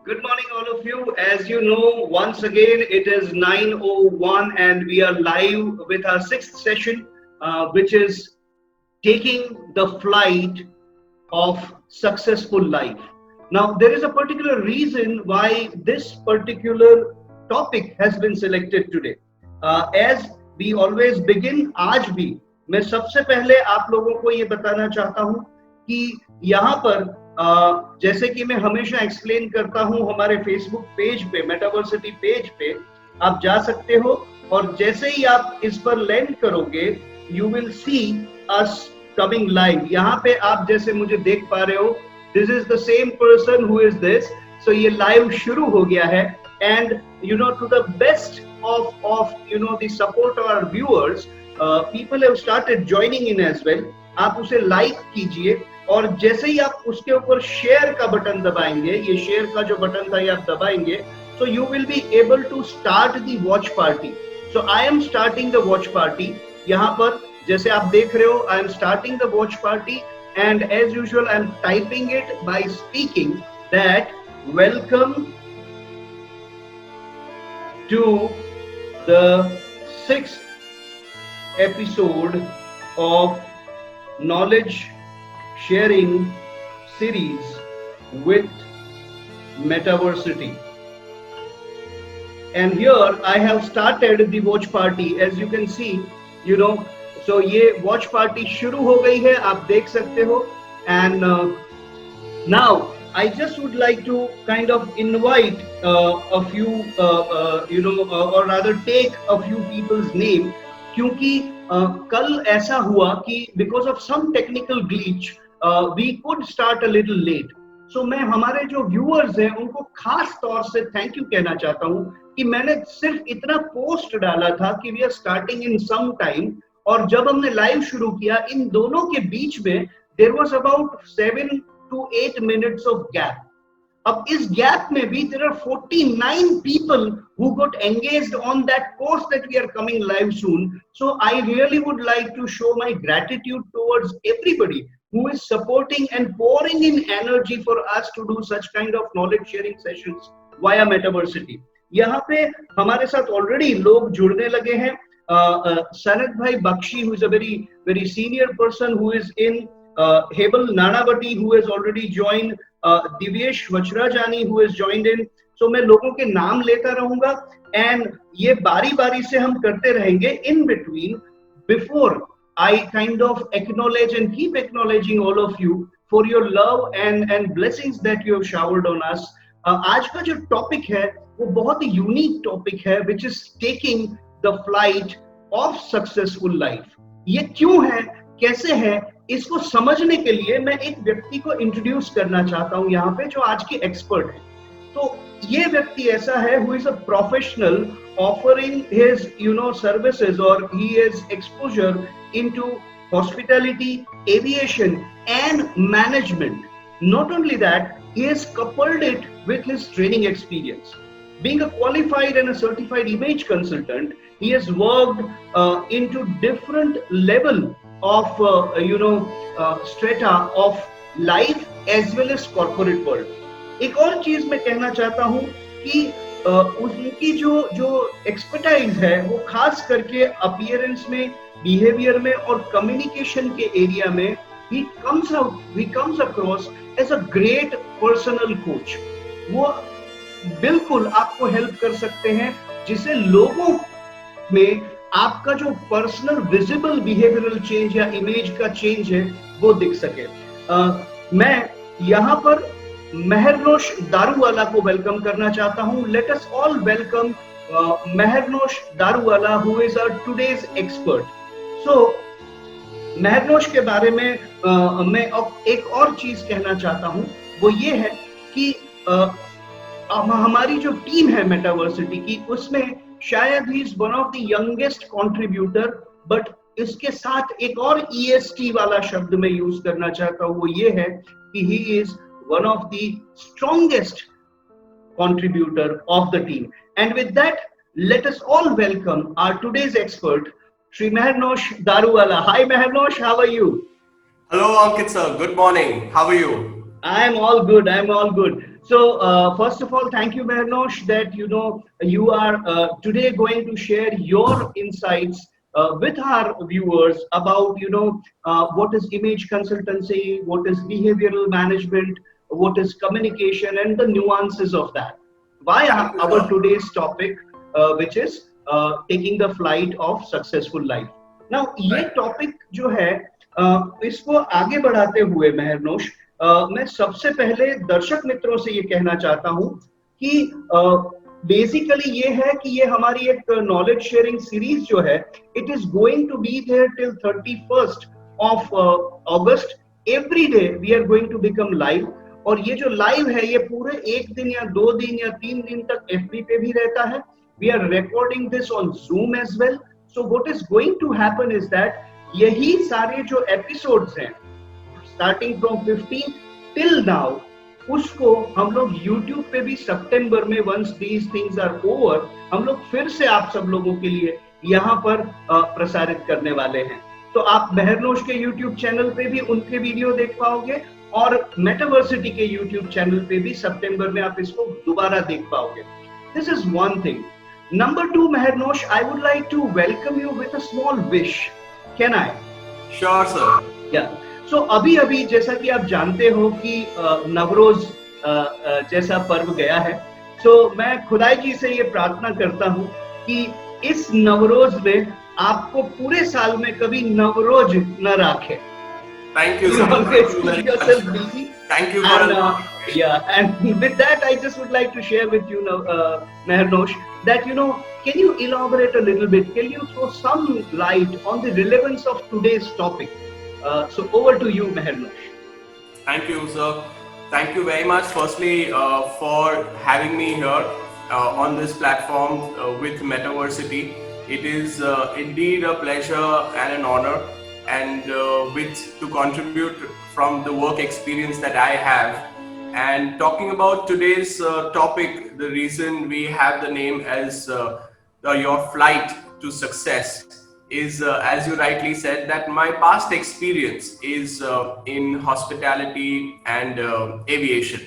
Good morning, all of you. As you know, once again, it is 9:01 and we are live with our sixth session, which is taking the flight of successful life. Now, there is a particular reason why this particular topic has been selected today. As we always begin, आज भी मैं सबसे पहले आप लोगों को ये बताना चाहता हूँ कि यहाँ पर जैसे कि मैं हमेशा एक्सप्लेन करता हूँ, हमारे फेसबुक पेज पे, मेटावर्सिटी पेज पे आप जा सकते हो और जैसे ही आप इस पर लैंड करोगे, you will see us coming live. यहाँ पे आप जैसे मुझे देख पा रहे हो, this is the same person who is this. So ये लाइव शुरू हो गया है and you know to the best of you know the support of our viewers, people have started joining in as well. आप उसे like कीजिए और जैसे ही आप उसके ऊपर शेयर का बटन दबाएंगे, ये शेयर का जो बटन था ये आप दबाएंगे, so you will be able to start the watch party. So I am starting the watch party. यहाँ पर जैसे आप देख रहे हो, I am starting the watch party and as usual I am typing it by speaking that welcome to the sixth episode of knowledge sharing series with Metaversity. And here I have started the watch party. As you can see, you know, so ये watch party शुरू हो गई है, आप देख सकते हो. And now I just would like to kind of invite a few, or rather take a few people's name, क्योंकि कल ऐसा हुआ कि because of some technical glitch we could start a little late. So मैं हमारे जो viewers हैं उनको खास तौर से thank you कहना चाहता हूँ कि मैंने सिर्फ इतना पोस्ट डाला था कि we are starting in some time, और जब हमने लाइव शुरू किया, इन दोनों के बीच में there was about 7 to 8 minutes of gap. अब इस गैप में भी there are 49 people who got engaged on that course that we are coming live soon. So I really would like to show my gratitude towards everybody who is supporting and pouring in energy for us to do such kind of knowledge sharing sessions via Metaversity. यहाँ पे हमारे साथ already लोग जुड़ने लगे हैं. सनत भाई Bakshi, who is a very senior person who is in Hebel Nanavati, who has already joined, Divyesh Vajrajani who has joined in. So मैं लोगों के नाम लेता रहूंगा and ये बारी बारी से हम करते रहेंगे. In between, before I kind of acknowledge and keep acknowledging all of you for your love and blessings that you have showered on us. आज का जो टॉपिक है वो बहुत ही यूनिक टॉपिक है, which is taking the flight of successful life. ये क्यों है, कैसे है, इसको समझने के लिए मैं एक व्यक्ति को इंट्रोड्यूस करना चाहता हूं यहाँ पे, जो आज के एक्सपर्ट है. तो ये व्यक्ति ऐसा है who is a professional offering his services, or he is exposure into hospitality, aviation and management. Not only that, he has coupled it with his training experience. Being a qualified and a certified image consultant, he has worked into different level of strata of life as well as corporate world. एक और चीज मैं कहना चाहता हूँ कि उनकी जो एक्सपर्टाइज है वो खास करके अपीयरेंस में, बिहेवियर में और कम्युनिकेशन के एरिया में he comes across as a great personal coach. वो बिल्कुल आपको हेल्प कर सकते हैं जिसे लोगों में आपका जो पर्सनल विजिबल बिहेवियरल चेंज या इमेज का चेंज है वो दिख सके. मैं यहाँ पर मेहरनोश दारूवाला को वेलकम करना चाहता हूँ. Let us all welcome Mehernosh Daruwala who is our today's expert. So Mehernosh के बारे में मैं एक और चीज कहना चाहता हूँ, वो ये है कि हमारी जो टीम है मेटावर्सिटी की, उसमें शायद ही is one of the youngest contributor, but इसके साथ एक और EST वाला शब्द मैं यूज करना चाहता हूँ, वो ये है कि he is one of the strongest contributor of the team. And with that, let us all welcome our today's expert, Shri Mehernosh Daruwala. Hi Mehernosh, how are you? Hello Ankit sir, good morning. How are you? I am all good. So first of all, thank you, Mehnosh, that you are today going to share your insights with our viewers about what is image consultancy, what is behavioral management, what is communication, and the nuances of that. Why Thank you, our sir. today's topic, which is taking the flight of successful life. Now, ये Right. Topic जो है इसको आगे बढ़ाते हुए महरनोश मैं सबसे पहले दर्शक मित्रों से ये कहना चाहता हूँ कि बेसिकली ये है कि ये हमारी एक नॉलेज शेयरिंग सीरीज जो है it is going to be there till 31st of August every day we are going to become live और ये जो लाइव है ये पूरे एक दिन या 2 दिन या 3 दिन तक एफबी पे भी रहता है we are recording this on Zoom as well so what is going to happen is that यही सारे जो एपिसोड्स हैं स्टार्टिंग फ्रॉम 15 टिल नाउ उसको हम लोग YouTube पे भी सितंबर में once these things are over हम लोग फिर से आप सब लोगों के लिए यहाँ पर प्रसारित करने वाले हैं तो आप महरनोश के YouTube चैनल पे भी उनके वीडियो देख पाओगे और मेटावर्सिटी के YouTube चैनल पे भी सितंबर में आप इसको दोबारा देख पाओगे this is one thing number 2 Mehernosh I would like to welcome you with a small wish can I Sure, sir. या सो अभी अभी जैसा कि आप जानते हो कि नवरोज जैसा पर्व गया है सो मैं खुदाई जी से ये प्रार्थना करता हूँ कि इस नवरोज में आपको पूरे साल में कभी नवरोज न रखे Thank you, you sir. always Thank you keep very yourself much. busy Thank you and for yeah and with that I just would like to share with you Mehernosh that can you elaborate a little bit can you throw some light on the relevance of today's topic so over to you Mehernosh. Thank you, sir. Thank you very much, firstly, for having me here on this platform with Metaversity. It is indeed a pleasure and an honor, and to contribute from the work experience that I have. And talking about today's topic, the reason we have the name as Your Flight to Success is, as you rightly said, that my past experience is in hospitality and aviation.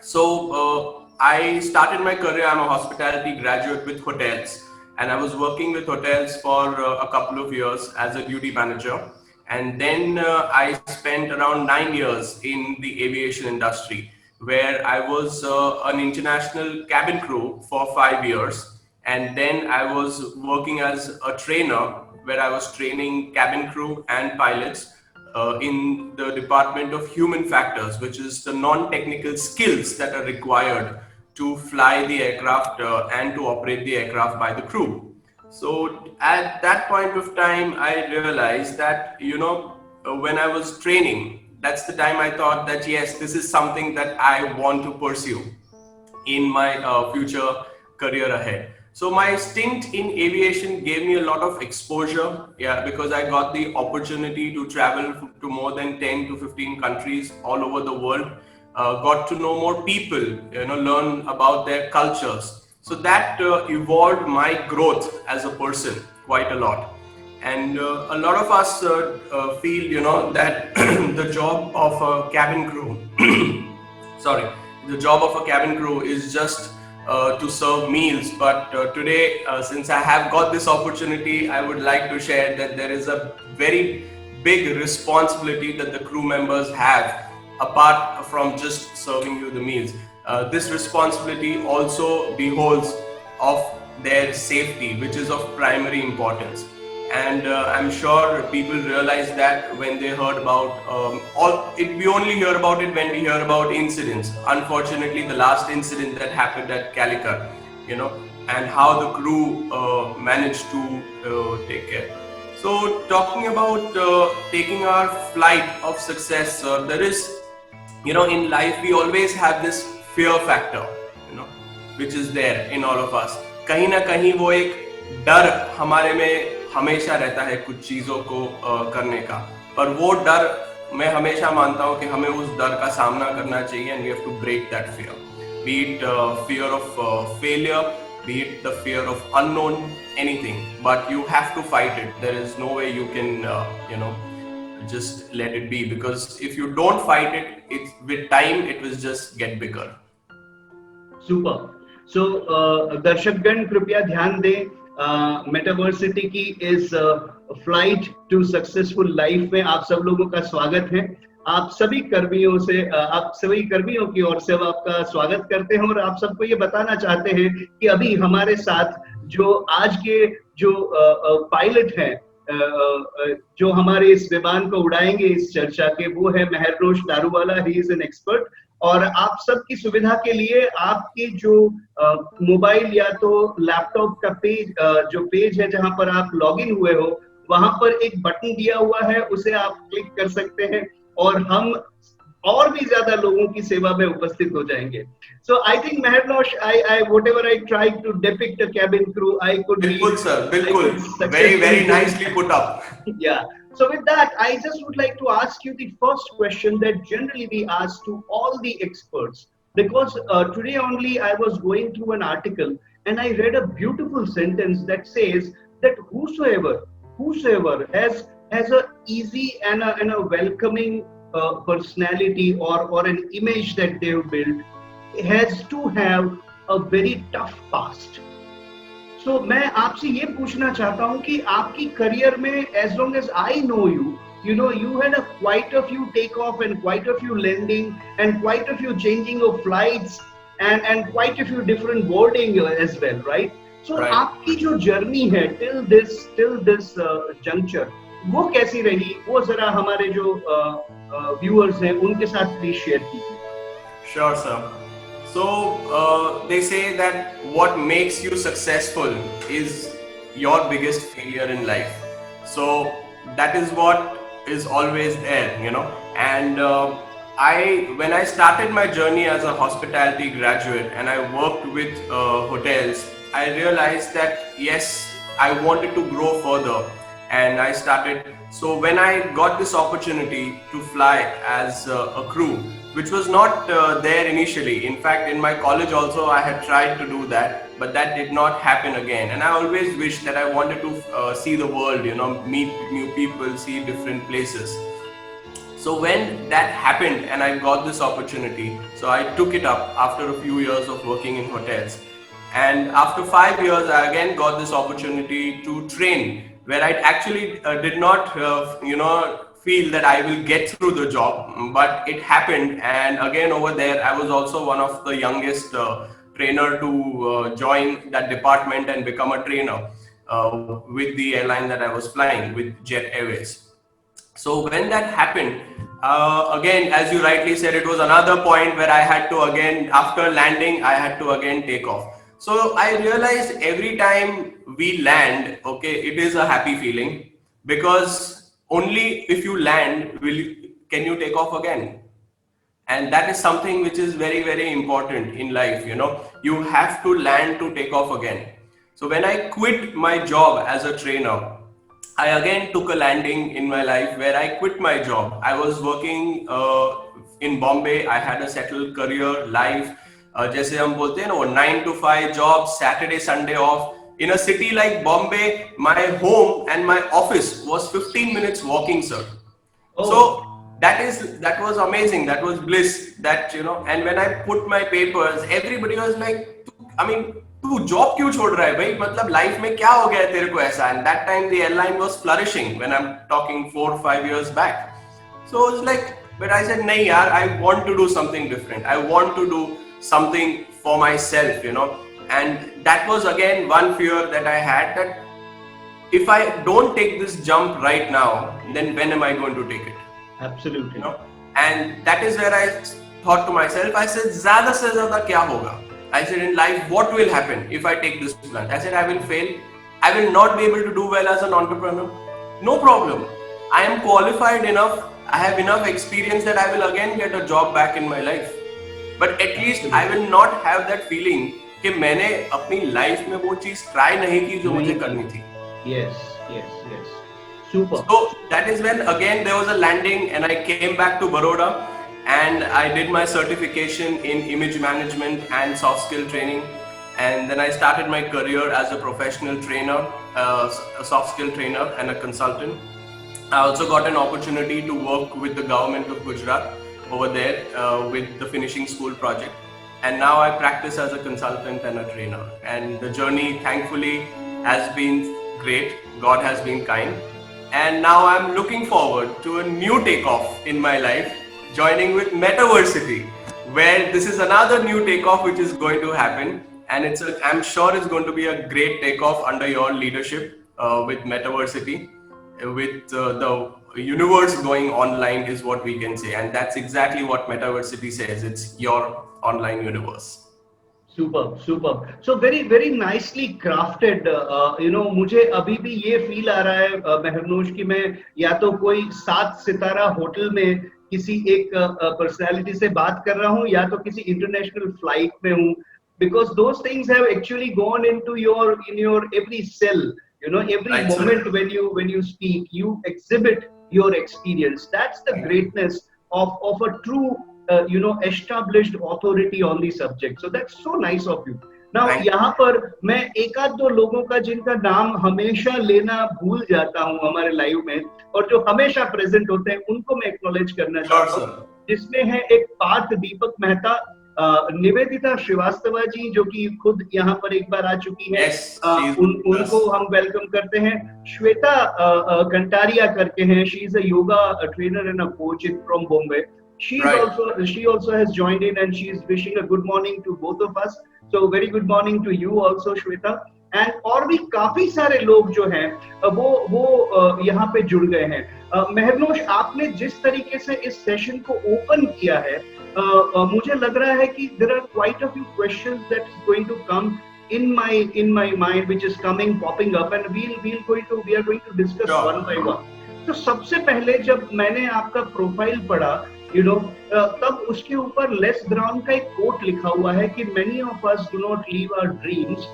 So I started my career, I'm a hospitality graduate with hotels, and I was working with hotels for a couple of years as a duty manager. And then I spent around 9 years in the aviation industry, where I was an international cabin crew for 5 years. And then I was working as a trainer where I was training cabin crew and pilots in the department of human factors, which is the non-technical skills that are required to fly the aircraft and to operate the aircraft by the crew. So at that point of time, I realized that, when I was training, that's the time I thought that, yes, this is something that I want to pursue in my future career ahead. So my stint in aviation gave me a lot of exposure, because I got the opportunity to travel to more than 10 to 15 countries all over the world, got to know more people, learn about their cultures. So that evolved my growth as a person quite a lot. And a lot of us feel, that the job of a cabin crew, sorry, the job of a cabin crew is just to serve meals, but today, since I have got this opportunity, I would like to share that there is a very big responsibility that the crew members have apart from just serving you the meals. This responsibility also beholds of their safety, which is of primary importance. And I'm sure people realize that when they heard about we only hear about it when we hear about incidents. Unfortunately, the last incident that happened at Calicut, and how the crew managed to take care. So talking about taking our flight of success, there is, in life we always have this fear factor, which is there in all of us. कहीं ना कहीं वो एक डर हमारे में हमेशा रहता है कुछ चीजों को करने का, पर वो डर मैं हमेशा मानता हूँ कि हमें उस डर का सामना करना चाहिए, and we have to break that fear. Be it fear of failure, be it the fear of unknown, anything, but you have to fight it. There is no way you can just let it be, because if you don't fight it, with time it will just get bigger. Super. So दर्शकगण कृपया ध्यान दें, मेटावर्सिटी की इस flight to successful life में आप सब लोगों का स्वागत है। आप सभी कर्मियों से आप सभी कर्मियों की ओर से हम आपका स्वागत करते हैं और आप सबको ये बताना चाहते हैं कि अभी हमारे साथ जो आज के जो पायलट हैं, जो हमारे इस विमान को उड़ाएंगे इस चर्चा के, वो है Mehernosh Daruwala. He is an expert. और आप सबकी सुविधा के लिए आपके जो मोबाइल या तो लैपटॉप का पेज, जो पेज है जहां पर आप लॉगिन हुए हो, वहां पर एक बटन दिया हुआ है, उसे आप क्लिक कर सकते हैं और हम और भी ज्यादा लोगों की सेवा में उपस्थित हो जाएंगे। So I think Maharnosh, I whatever I tried to depict a cabin crew, I could बिल्कुल सर, I बिल्कुल, could very successfully do nicely that. put up. Yeah. So with that, I just would like to ask you the first question that generally we ask to all the experts, because today only I was going through an article and I read a beautiful sentence that says that whosoever has a easy and a welcoming personality or an image that they've built has to have a very tough past. So मैं आपसे ये पूछना चाहता हूँ कि आपकी career में, as long as I know you, you know, you had a quite a few takeoff and quite a few landing and quite a few changing of flights and quite a few different boarding as well, right? So Right. आपकी जो journey है till this juncture, वो कैसी रही, वो जरा हमारे जो व्यूअर्स हैं उनके साथ प्लीज शेयर कीजिए। Sure, sir. So they say that what makes you successful is your biggest failure in life. So that is what is always there, you know. And when I started my journey as a hospitality graduate and I worked with hotels, I realized that yes, I wanted to grow further, and I started. So when I got this opportunity to fly as a crew, which was not there initially. In fact, in my college also I had tried to do that, but that did not happen again. And I always wished that I wanted to see the world, you know, meet new people, see different places. So when that happened and I got this opportunity, so I took it up after a few years of working in hotels. And after 5 years, I again got this opportunity to train, where I actually did not, feel that I will get through the job, but it happened. And again, over there, I was also one of the youngest trainer to join that department and become a trainer with the airline that I was flying with, Jet Airways. So when that happened, again, as you rightly said, it was another point where I had to again, after landing, I had to again take off. So I realized every time we land, okay, it is a happy feeling, because only if you land can you take off again. And that is something which is very, very important in life. You know, you have to land to take off again. So when I quit my job as a trainer, I again took a landing in my life where I quit my job. I was working in Bombay. I had a settled career, life. जैसे हम बोलते हैं ना, वो 9 to 5 job, Saturday, Sunday off. In a city like Bombay, my home and my office was 15 minutes walking, sir. Oh. So that was amazing. That was bliss. That, you know, and when I put my papers, everybody was like, I mean, तू job क्यों छोड़ रहा है भाई, मतलब life में क्या हो गया है तेरे को ऐसा. And that time the airline was flourishing, when I'm talking 4 or 5 years back. So it was like, but I said, nahi yaar, I want to do something different. I want to do something for myself, you know. And that was again one fear that I had, that if I don't take this jump right now, then when am I going to take it? Absolutely. You know? And that is where I thought to myself, I said, zyada se zyada kya hoga? I said, in life, what will happen if I take this plunge? I said, I will fail. I will not be able to do well as an entrepreneur. No problem. I am qualified enough. I have enough experience that I will again get a job back in my life. But at least I will not have that feeling कि मैंने अपनी life में वो चीज try नहीं की जो मुझे करनी थी. Yes. Super. So that is when again there was a landing and I came back to Baroda. And I did my certification in image management and soft skill training. And then I started my career as a professional trainer, a soft skill trainer and a consultant. I also got an opportunity to work with the government of Gujarat over there with the finishing school project. and now I practice as a consultant and a trainer. And the journey, thankfully, has been great. God has been kind. And now I'm looking forward to a new takeoff in my life, joining with Metaversity, where this is another new takeoff which is going to happen. And I'm sure it's going to be a great takeoff under your leadership with Metaversity, with the universe going online is what we can say. And that's exactly what Metaversity says. It's your online universe. Superb, superb. So very nicely crafted. मुझे अभी भी ये feel आ रहा है महरनोश कि मैं या तो कोई 7 सितारा होटल में किसी एक पर्सनालिटी से बात कर रहा हूँ या तो किसी इंटरनेशनल फ्लाइट में हूँ, because those things have actually gone into your every cell. Every Right, moment sir. when you speak, you exhibit your experience. That's the greatness of a true established authority on the subject. So that's so nice of you. Now यहाँ पर मैं एक आध दो लोगों का जिनका नाम हमेशा लेना भूल जाता हूँ हमारे लाइव में और जो हमेशा प्रेजेंट होते हैं उनको मैं एक्नॉलेज करना चाहता हूँ, जिसमें है एक पार्थ दीपक मेहता, निवेदिता श्रीवास्तव जी जो कि खुद यहाँ पर एक बार आ चुकी है। उनको हम वेलकम करते हैं। श्वेता कंटारिया करके हैं, she is a yoga trainer and a coach from Bombay. She also has joined in and she is wishing a good morning to both of us. So very good morning to you also, Shweta. And और भी काफी सारे लोग जो हैं वो यहाँ पे जुड़ गए हैं. महरनोश, आपने जिस तरीके से इस सेशन को ओपन किया है, मुझे लग रहा है कि there are quite a few questions that is going to come in my mind, which is popping up, and we are going to discuss one by one. तो सबसे पहले जब मैंने आपका प्रोफाइल पढ़ा, तब उसके ऊपर लेस ब्राउन का एक कोट लिखा हुआ है कि many of us do not live our dreams.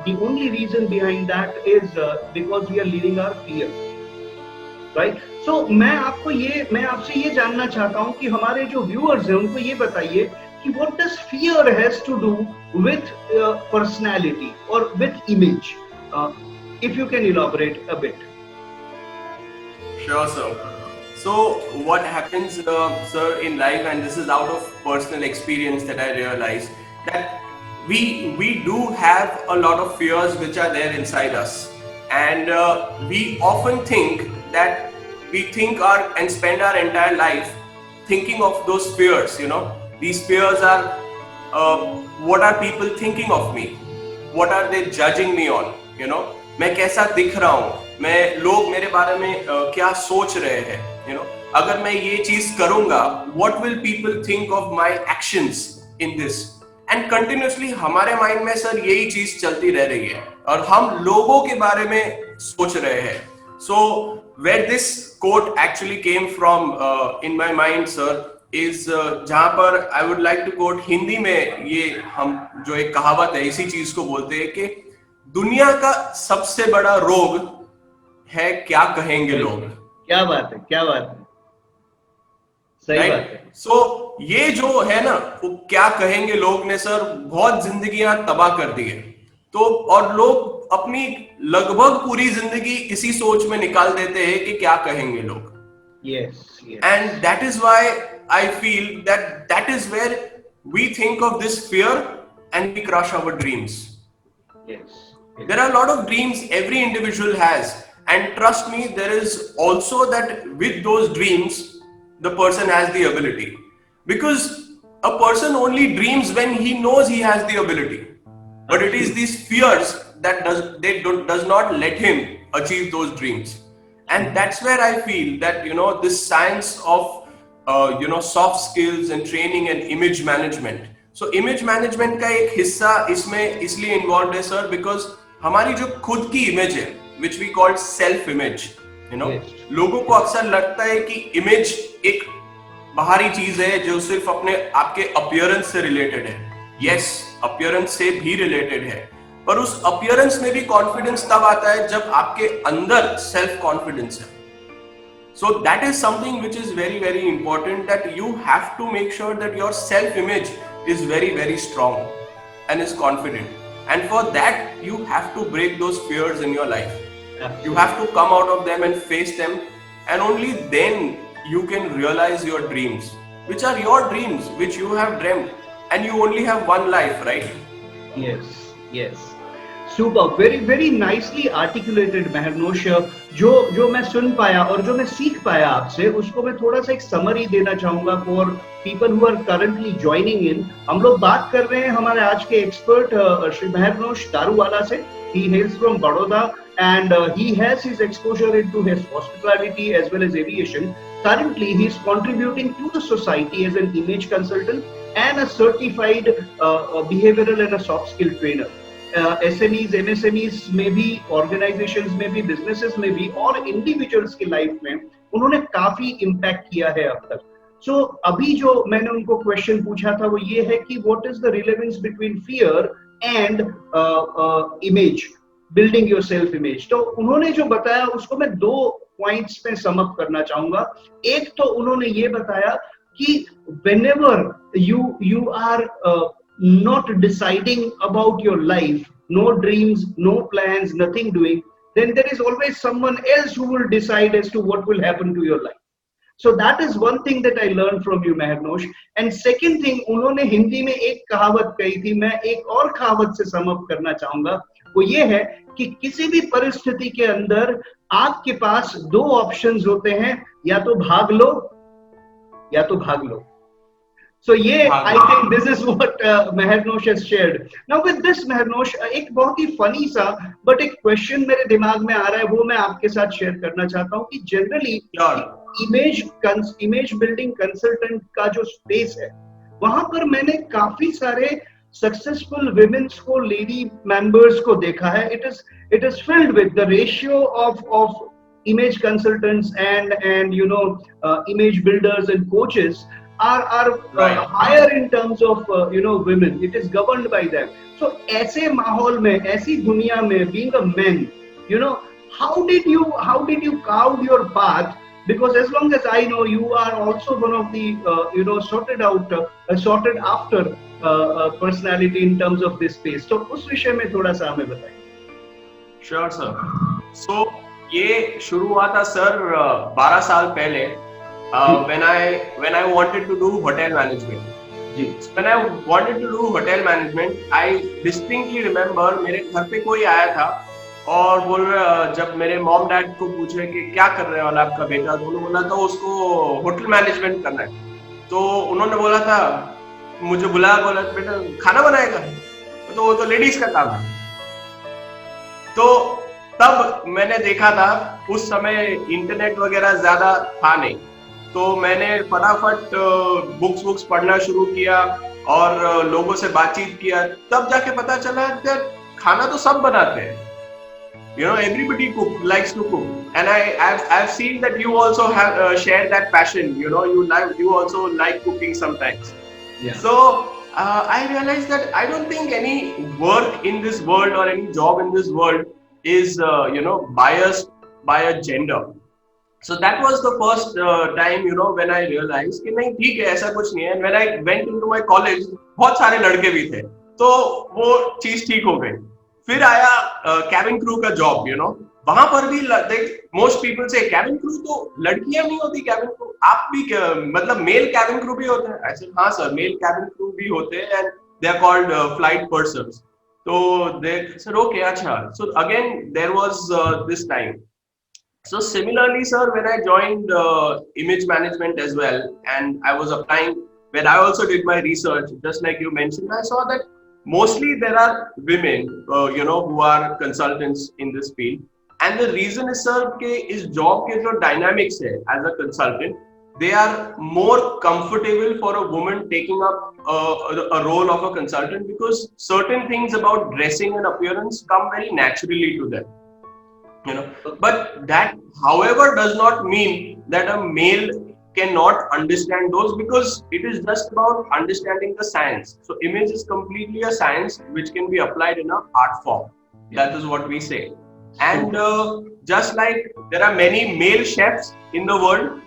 The only reason behind that is because we are living our fear. Right? So मैं आपसे ये जानना चाहता हूँ कि हमारे जो व्यूअर्स हैं उनको ये बताइए कि what does fear has to do with personality or with image? If you can elaborate a bit. Sure, sir. So what happens, sir, in life, and this is out of personal experience that I realized, that we do have a lot of fears which are there inside us, and we often think that we think and spend our entire life thinking of those fears. These fears are what are people thinking of me, what are they judging me on, मैं कैसा दिख रहा हूँ, मैं लोग मेरे बारे में क्या सोच रहे हैं, अगर मैं ये चीज करूंगा, what will people think of my actions in this? And continuously हमारे माइंड में सर यही चीज चलती रह रही है और हम लोगों के बारे में सोच रहे हैं. So where this quote actually came from in my mind, sir, is जहाँ पर I would like to quote Hindi में, ये हम जो एक कहावत है इसी चीज को बोलते हैं कि दुनिया का सबसे बड़ा रोग है क्या कहेंगे लोग. क्या बात है, क्या बात है, सही बात है. So ये जो है ना, वो क्या कहेंगे लोग ने सर बहुत जिंदगियां तबाह कर दी है. तो और लोग अपनी लगभग पूरी जिंदगी इसी सोच में निकाल देते हैं कि क्या कहेंगे लोग. Yes. And that is why I feel that is where we think of this fear and we crush our dreams. Yes. There are a lot of dreams every individual has, and trust me, there is also that with those dreams the person has the ability, because a person only dreams when he knows he has the ability, but it is these fears that does not let him achieve those dreams. And that's where I feel that this science of soft skills and training and image management. So image management का एक हिस्सा इसमें इसलिए involved है sir, because हमारी जो खुद की इमेज है, which we call self image, लोगों को अक्सर लगता है कि इमेज एक बाहरी चीज है जो सिर्फ आपके अपीयरेंस से रिलेटेड है. यस, अपीयरेंस से भी रिलेटेड है, पर उस अपीयरेंस में भी कॉन्फिडेंस तब आता है जब आपके अंदर सेल्फ कॉन्फिडेंस है. So that is something which is very, very important, that you have to make sure that your self image is very, very strong and is confident. And for that, you have to break those fears in your life. Absolutely. You have to come out of them and face them, and only then you can realize your dreams, which are your dreams, which you have dreamt. and you only have one life, right? Yes, yes. Super, very very nicely articulated, महरनोश. जो जो मैं सुन पाया और जो मैं सीख पाया आपसे, उसको मैं थोड़ा सा एक समरी देना चाहूंगा for people who are currently joining in. हम लोग बात कर रहे हैं हमारे आज के एक्सपर्ट श्री महरनोश दारूवाला से. He hails from Baroda and he has his exposure into his hospitality as well as aviation. Currently, he is contributing to the society as an image consultant and a certified behavioral and a soft skill trainer. SMEs, MSMEs में भी, organizations में भी, businesses में भी और individuals की life में उन्होंने काफी impact किया है अब तक. So अभी जो मैंने उनको question पूछा था वो ये है कि what is the relevance between fear and image, building your self image. तो उन्होंने जो बताया उसको मैं 2 points में sum up करना चाहूंगा. एक तो उन्होंने ये बताया कि whenever you are not deciding about your life, no dreams, no plans, nothing doing, then there is always someone else who will decide as to what will happen to your life. So that is one thing that I learned from you, महरनोश. And second thing, उन्होंने हिंदी में एक कहावत कही थी, मैं एक और कहावत से सम अप करना चाहूंगा. वो ये है कि किसी भी परिस्थिति के अंदर आपके पास 2 ऑप्शंस होते हैं, या तो भाग लो या तो भाग लो. So yeah, I think this is what महरनोश has shared. Now with this महरनोश, एक बहुत ही funny सा but एक question मेरे दिमाग में आ रहा है, वो मैं आपके साथ share करना चाहता हूँ कि generally image building consultant का जो space है, वहाँ पर मैंने काफी सारे successful women's को, lady members को देखा है. It is filled with the ratio of image consultants and you know image builders and coaches are right. Higher in terms of you know women. It is governed by them. So ऐसे माहौल में, ऐसी दुनिया में, being a man, you know, how did you carve your path? Because as long as I know, you are also one of the you know sorted after personality in terms of this space. So उस विषय में थोड़ा सा हमें बताइए. Sure sir. So ये शुरू हुआ था सर 12 साल पहले. When I wanted to do hotel management. When I wanted to do hotel management, I distinctly remember मेरे घर पे कोई आया था और बोल रहा, जब मेरे मॉम डैड को पूछे कि क्या कर रहे वाला आपका बेटा, तो उन्होंने बोला था उसको होटल मैनेजमेंट करना है. तो उन्होंने बोला था, मुझे बुलाया, बोला बेटा खाना बनाएगा, तो वो तो लेडीज का काम है. तो तब मैंने देखा था, उस समय इंटरनेट वगैरह ज्यादा था नहीं, तो मैंने फटाफट बुक्स पढ़ना शुरू किया और लोगों से बातचीत किया. तब जाके पता चला कि खाना तो सब बनाते हैं. You know, everybody likes to cook, and I've seen that you also have shared that passion. You know, you also like cooking sometimes. Yeah. So I realized that I don't think any work in this world or any job in this world is you know biased by a gender. So that was the first time, you know, when I realized कि नहीं ठीक है, ऐसा कुछ नहीं है. And when I went into my college, बहुत सारे लड़के भी थे, तो वो चीज ठीक हो गई. फिर आया cabin crew का job, you know, वहां पर भी most people say cabin crew तो लड़कियां नहीं होती cabin crew, आप भी मतलब male cabin crew भी होते हैं. I said हाँ sir, male cabin crew भी होते हैं and they are called flight pursuers. So they said okay, अच्छा. So again there was this time. So similarly, sir, when I joined image management as well, and I was applying, when I also did my research, just like you mentioned, I saw that mostly there are women, you know, who are consultants in this field. And the reason is, sir, कि इस job के जो dynamics है as a consultant, they are more comfortable for a woman taking up a role of a consultant because certain things about dressing and appearance come very naturally to them. You know, but that, however, does not mean that a male cannot understand those, because it is just about understanding the science. So image is completely a science which can be applied in an art form. That is what we say. And just like there are many male chefs in the world,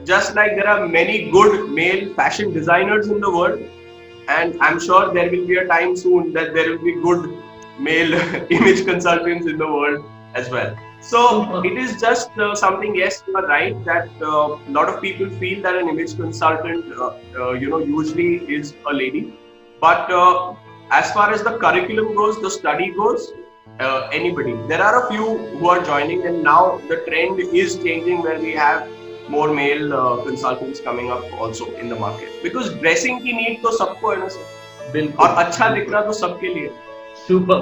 just like there are many good male fashion designers in the world, and I'm sure there will be a time soon that there will be good male image consultants in the world. as well. So it is just something. Yes, you are right that a lot of people feel that an image consultant, usually is a lady. But as far as the curriculum goes, the study goes, anybody. There are a few who are joining, and now the trend is changing where we have more male consultants coming up also in the market. Because dressing की need तो सबको है ना sir, बिल्कुल, और अच्छा दिखना तो सबके लिए. Super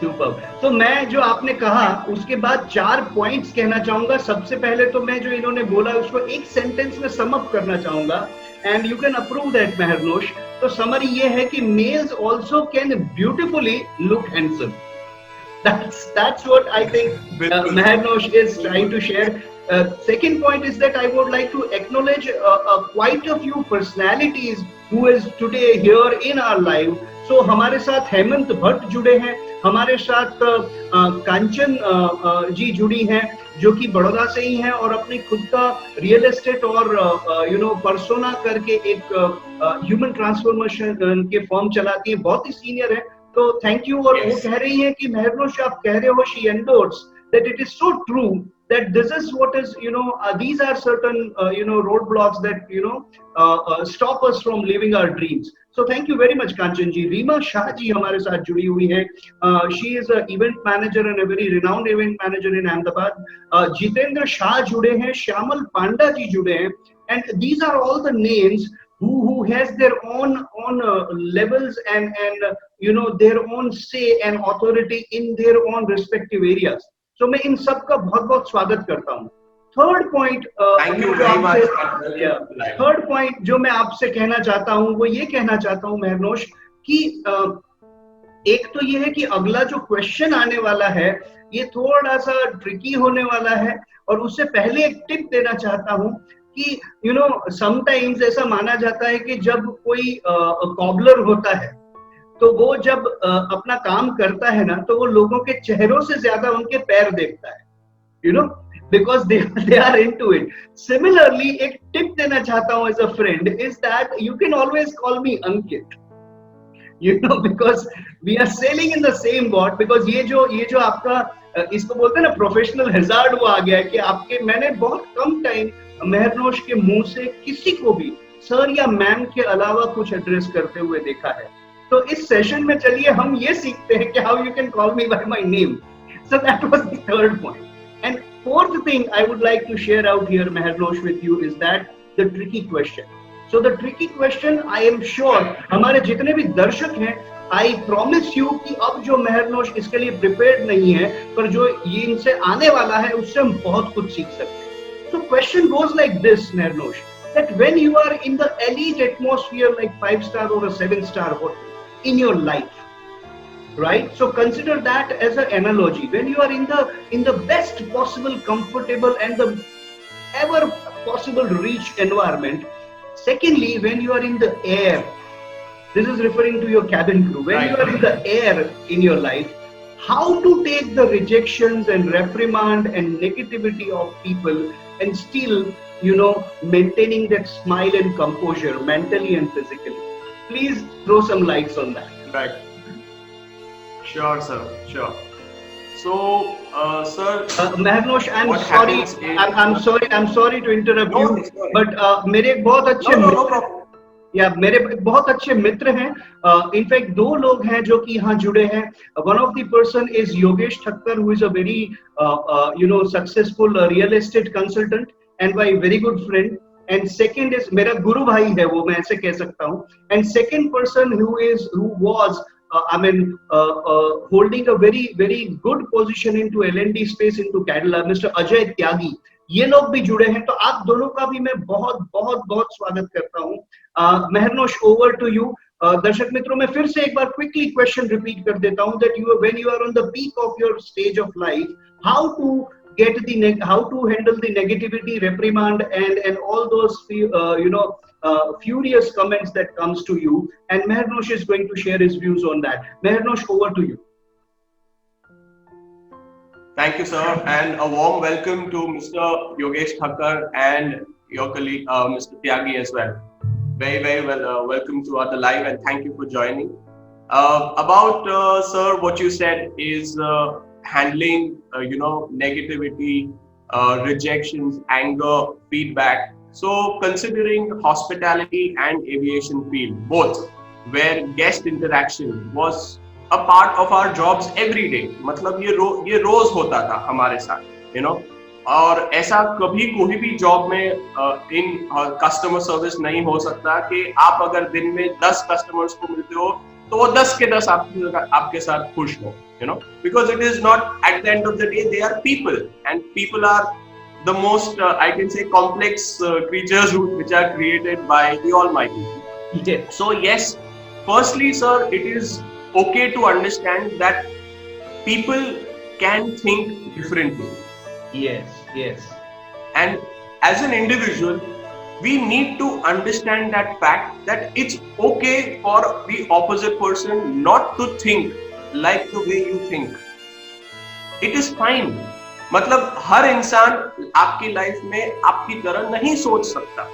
super. तो मैं जो आपने कहा उसके बाद 4 पॉइंट्स कहना चाहूंगा. सबसे पहले तो मैं जो इन्होंने बोला उसको एक सेंटेंस में सम अप करना चाहूंगा, and you can approve that Mehernosh. तो समरी ये है कि males also can beautifully look handsome. That's what I think Mehernosh is trying to share. Second point is that I would like to acknowledge quite a few personalities who is today here in our live. So हमारे साथ हेमंत भट्ट जुड़े हैं, हमारे साथ कांचन जी जुड़ी हैं जो कि बड़ौदा से ही हैं और अपनी खुद का रियल एस्टेट और पर्सोना करके एक ह्यूमन ट्रांसफॉर्मेशन के फॉर्म चलाती हैं, बहुत ही सीनियर है. तो थैंक यू. और वो कह रही है कि मेहरनोश आप कह रहे हो, she endorse that it is so true that this is what is these are certain roadblocks that stop us from living our dreams. So thank you very much Kanchan ji. Reema Shah ji हमारे साथ जुड़ी हुई है. She is a event manager and a very renowned event manager in Ahmedabad. Jitendra Shah जुड़े हैं, Shyamal Panda ji जुड़े हैं, and these are all the names who has their own levels and their own say and authority in their own respective areas. So मैं इन सब का बहुत बहुत स्वागत करता हूँ. थर्ड पॉइंट थर्ड पॉइंट जो मैं आपसे कहना चाहता हूँ वो ये कहना चाहता हूँ मेहरनोश कि एक तो ये है कि अगला जो क्वेश्चन आने वाला है ये थोड़ा सा ट्रिकी होने वाला है, और उससे पहले एक टिप देना चाहता हूँ कि समटाइम्स ऐसा माना जाता है कि जब कोई कॉबलर होता है तो वो जब अपना काम करता है ना तो वो लोगों के चेहरों से ज्यादा उनके पैर देखता है, because they are into it. Similarly, एक टिप देना चाहता हूँ as a friend is that you can always call me Ankit, because we are sailing in the same boat. Because ये जो आपका इसको बोलते हैं ना प्रोफेशनल हैजार्ड वो आ गया है कि आपके मैंने बहुत कम टाइम मेहरनोश के मुंह से किसी को भी सर या मैम के अलावा कुछ एड्रेस करते हुए देखा है. तो इस सेशन में चलिए हम ये सीखते हैं कि how you can call me by my name. So that was the third point. And fourth thing I would like to share out here Mehernosh with you is that the tricky question. So the tricky question I am sure हमारे जितने भी दर्शक हैं, I promise you कि अब जो मेहरनोश इसके लिए प्रिपेयर्ड नहीं है, पर जो ये इनसे आने वाला है उससे हम बहुत कुछ सीख सकते हैं. So question goes like this, Mehernosh, that when you are in the elite atmosphere like 5-star or a 7-star hotel in your life, right? So consider that as an analogy. When you are in the best possible, comfortable and the ever possible reach environment. Secondly, when you are in the air, this is referring to your cabin crew. When you are in the air in your life, how to take the rejections and reprimand and negativity of people and still, maintaining that smile and composure mentally and physically. Please throw some lights on that. Right. Sure, sir. Sure. So, sir. Mehernosh, I'm sorry. I'm sorry to interrupt you. But मेरे बहुत अच्छे मेरे बहुत अच्छे मित्र हैं. In fact 2 लोग हैं जो कि यहाँ जुड़े हैं. One of the person is Yogesh Thakkar, who is a very successful real estate consultant and my very good friend. And second is मेरा गुरु भाई है वो, मैं ऐसे कह सकता हूँ. And second person who was holding a very very good position into L&D space into Cadila, Mr. Ajay Tyagi. ये लोग भी जुड़े हैं. तो आप दोनों का भी मैं बहुत बहुत बहुत स्वागत करता हूँ. मेहरनोश, ओवर टू यू. दर्शक मित्रों, मैं फिर से एक बार क्विकली क्वेश्चन रिपीट कर देता हूँ that when you are on the peak of your stage of life, how to handle the negativity, reprimand and all those furious comments that comes to you. And Mehernosh is going to share his views on that. Mehernosh, over to you. Thank you, sir, and a warm welcome to Mr. Yogesh Thakkar and your colleague, Mr. Tyagi as well. Very, very well welcome to the live, and thank you for joining. About, sir, what you said is handling, negativity, rejections, anger, feedback. So considering hospitality and aviation field, both, where guest interaction was a part of our jobs every day. मतलब ये रोज होता था हमारे साथ, और ऐसा कभी कोई भी जॉब में इन कस्टमर सर्विस नहीं हो सकता कि आप अगर दिन में 10 कस्टमर्स को मिलते हो तो वो 10 के 10 आपके साथ खुश हो, because it is not, at the end of the day, they are people, and people are the most I can say complex creatures which are created by the Almighty. Yes. So yes, firstly sir, it is okay to understand that people can think differently. Yes. And as an individual, we need to understand that fact that it's okay for the opposite person not to think like the way you think. It is fine. मतलब हर इंसान आपकी life में आपकी तरह नहीं सोच सकता,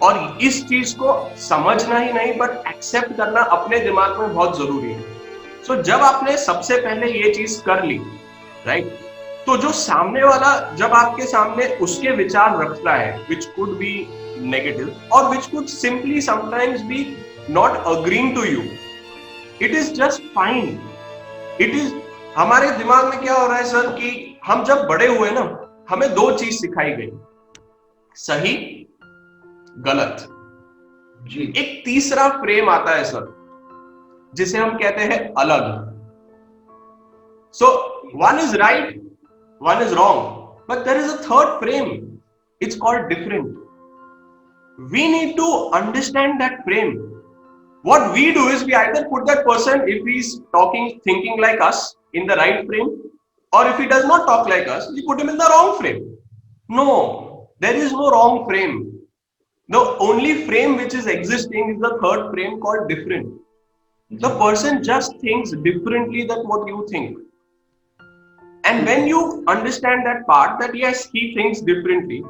और इस चीज को समझना ही नहीं बट एक्सेप्ट करना अपने दिमाग में बहुत जरूरी है. सो जब आपने सबसे पहले ये चीज कर ली, राइट, तो जो सामने वाला जब आपके सामने उसके विचार रखता है, which could be negative or which could simply sometimes be not agreeing to you, it is just fine. It is, हमारे दिमाग में क्या हो रहा है सर कि हम जब बड़े हुए ना, हमें दो चीज सिखाई गई, सही गलत जी. एक तीसरा फ्रेम आता है सर जिसे हम कहते हैं अलग. So one is right, one is wrong, but there is a third frame. It's called different. We need to understand that frame. What we do is we either put that person, if he's thinking like us, in the right frame, or if he does not talk like us, we put him in the wrong frame. No, there is no wrong frame. The only frame which is existing is the third frame called different. The person just thinks differently than what you think. And when you understand that part, that yes, he thinks differently,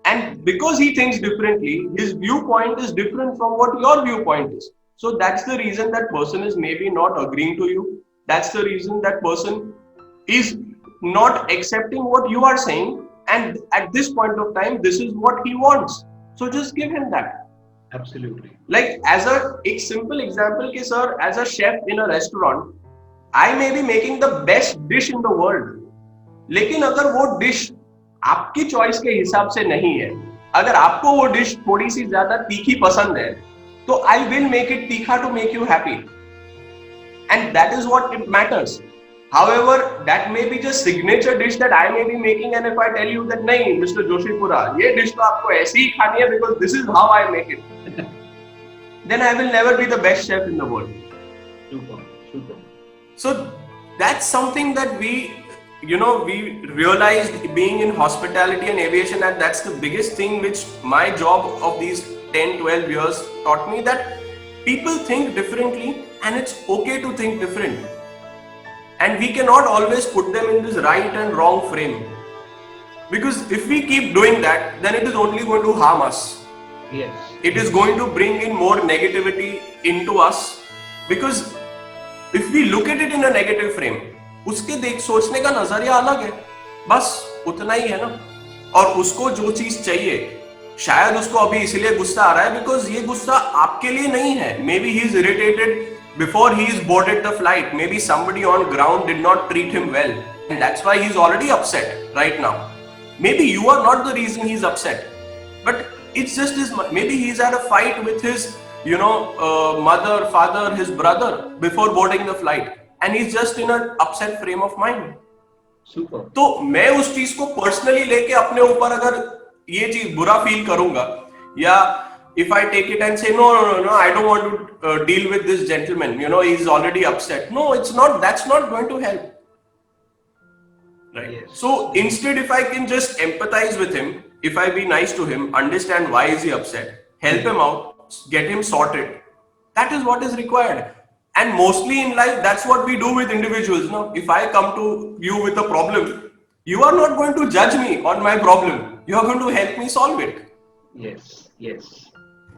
and because he thinks differently, his viewpoint is different from what your viewpoint is. So that's the reason that person is maybe not agreeing to you. That's the reason that person is not accepting what you are saying. And at this point of time, this is what he wants. So just give him that. Absolutely. Like as a simple example, कि sir, as a chef in a restaurant, I may be making the best dish in the world, लेकिन अगर वो dish आपकी choice के हिसाब से नहीं है, अगर आपको वो डिश थोड़ी सी ज्यादा तीखी पसंद है, तो I will make it तीखा to make you happy, and that is what it matters. However, that may be just signature dish that I may be making, and if I tell you that नहीं Mr. Joshipura, ये dish तो आपको ऐसे ही खानी है because this is how I make it, then I will never be the best chef in the world. Super. So that's something that we realized being in hospitality and aviation, and that's the biggest thing which my job of these 10-12 years taught me, that people think differently and it's okay to think different, and we cannot always put them in this right and wrong frame, because if we keep doing that, then it is only going to harm us. Yes. It is going to bring in more negativity into us, because if we look at it in a negative frame, उसके सोचने का नजरिया अलग है, बस उतना ही है ना. और उसको जो चीज चाहिए, शायद उसको अभी इसलिए गुस्सा आ रहा है बिकॉज ये गुस्सा आपके लिए नहीं है. May be he is irritated before he is boarded the flight. May be somebody on ground did not treat him well, and that's why he's already upset right now. Maybe you are not the reason he's upset, but it's just his. Maybe he's had a fight with his mother, father, his brother before boarding the flight, and he's just in an upset frame of mind. Super. तो मैं उस चीज को personally लेके अपने ऊपर अगर ये चीज बुरा फील करूंगा, या if I take it and say no, I don't want to deal with this gentleman, he's already upset. No, it's not. That's not going to help. Right. Yes. So instead, if I can just empathize with him, if I be nice to him, understand why is he upset, help him out, get him sorted. That is what is required. And mostly in life, that's what we do with individuals. No, if I come to you with a problem, you are not going to judge me on my problem. You are going to help me solve it. Yes.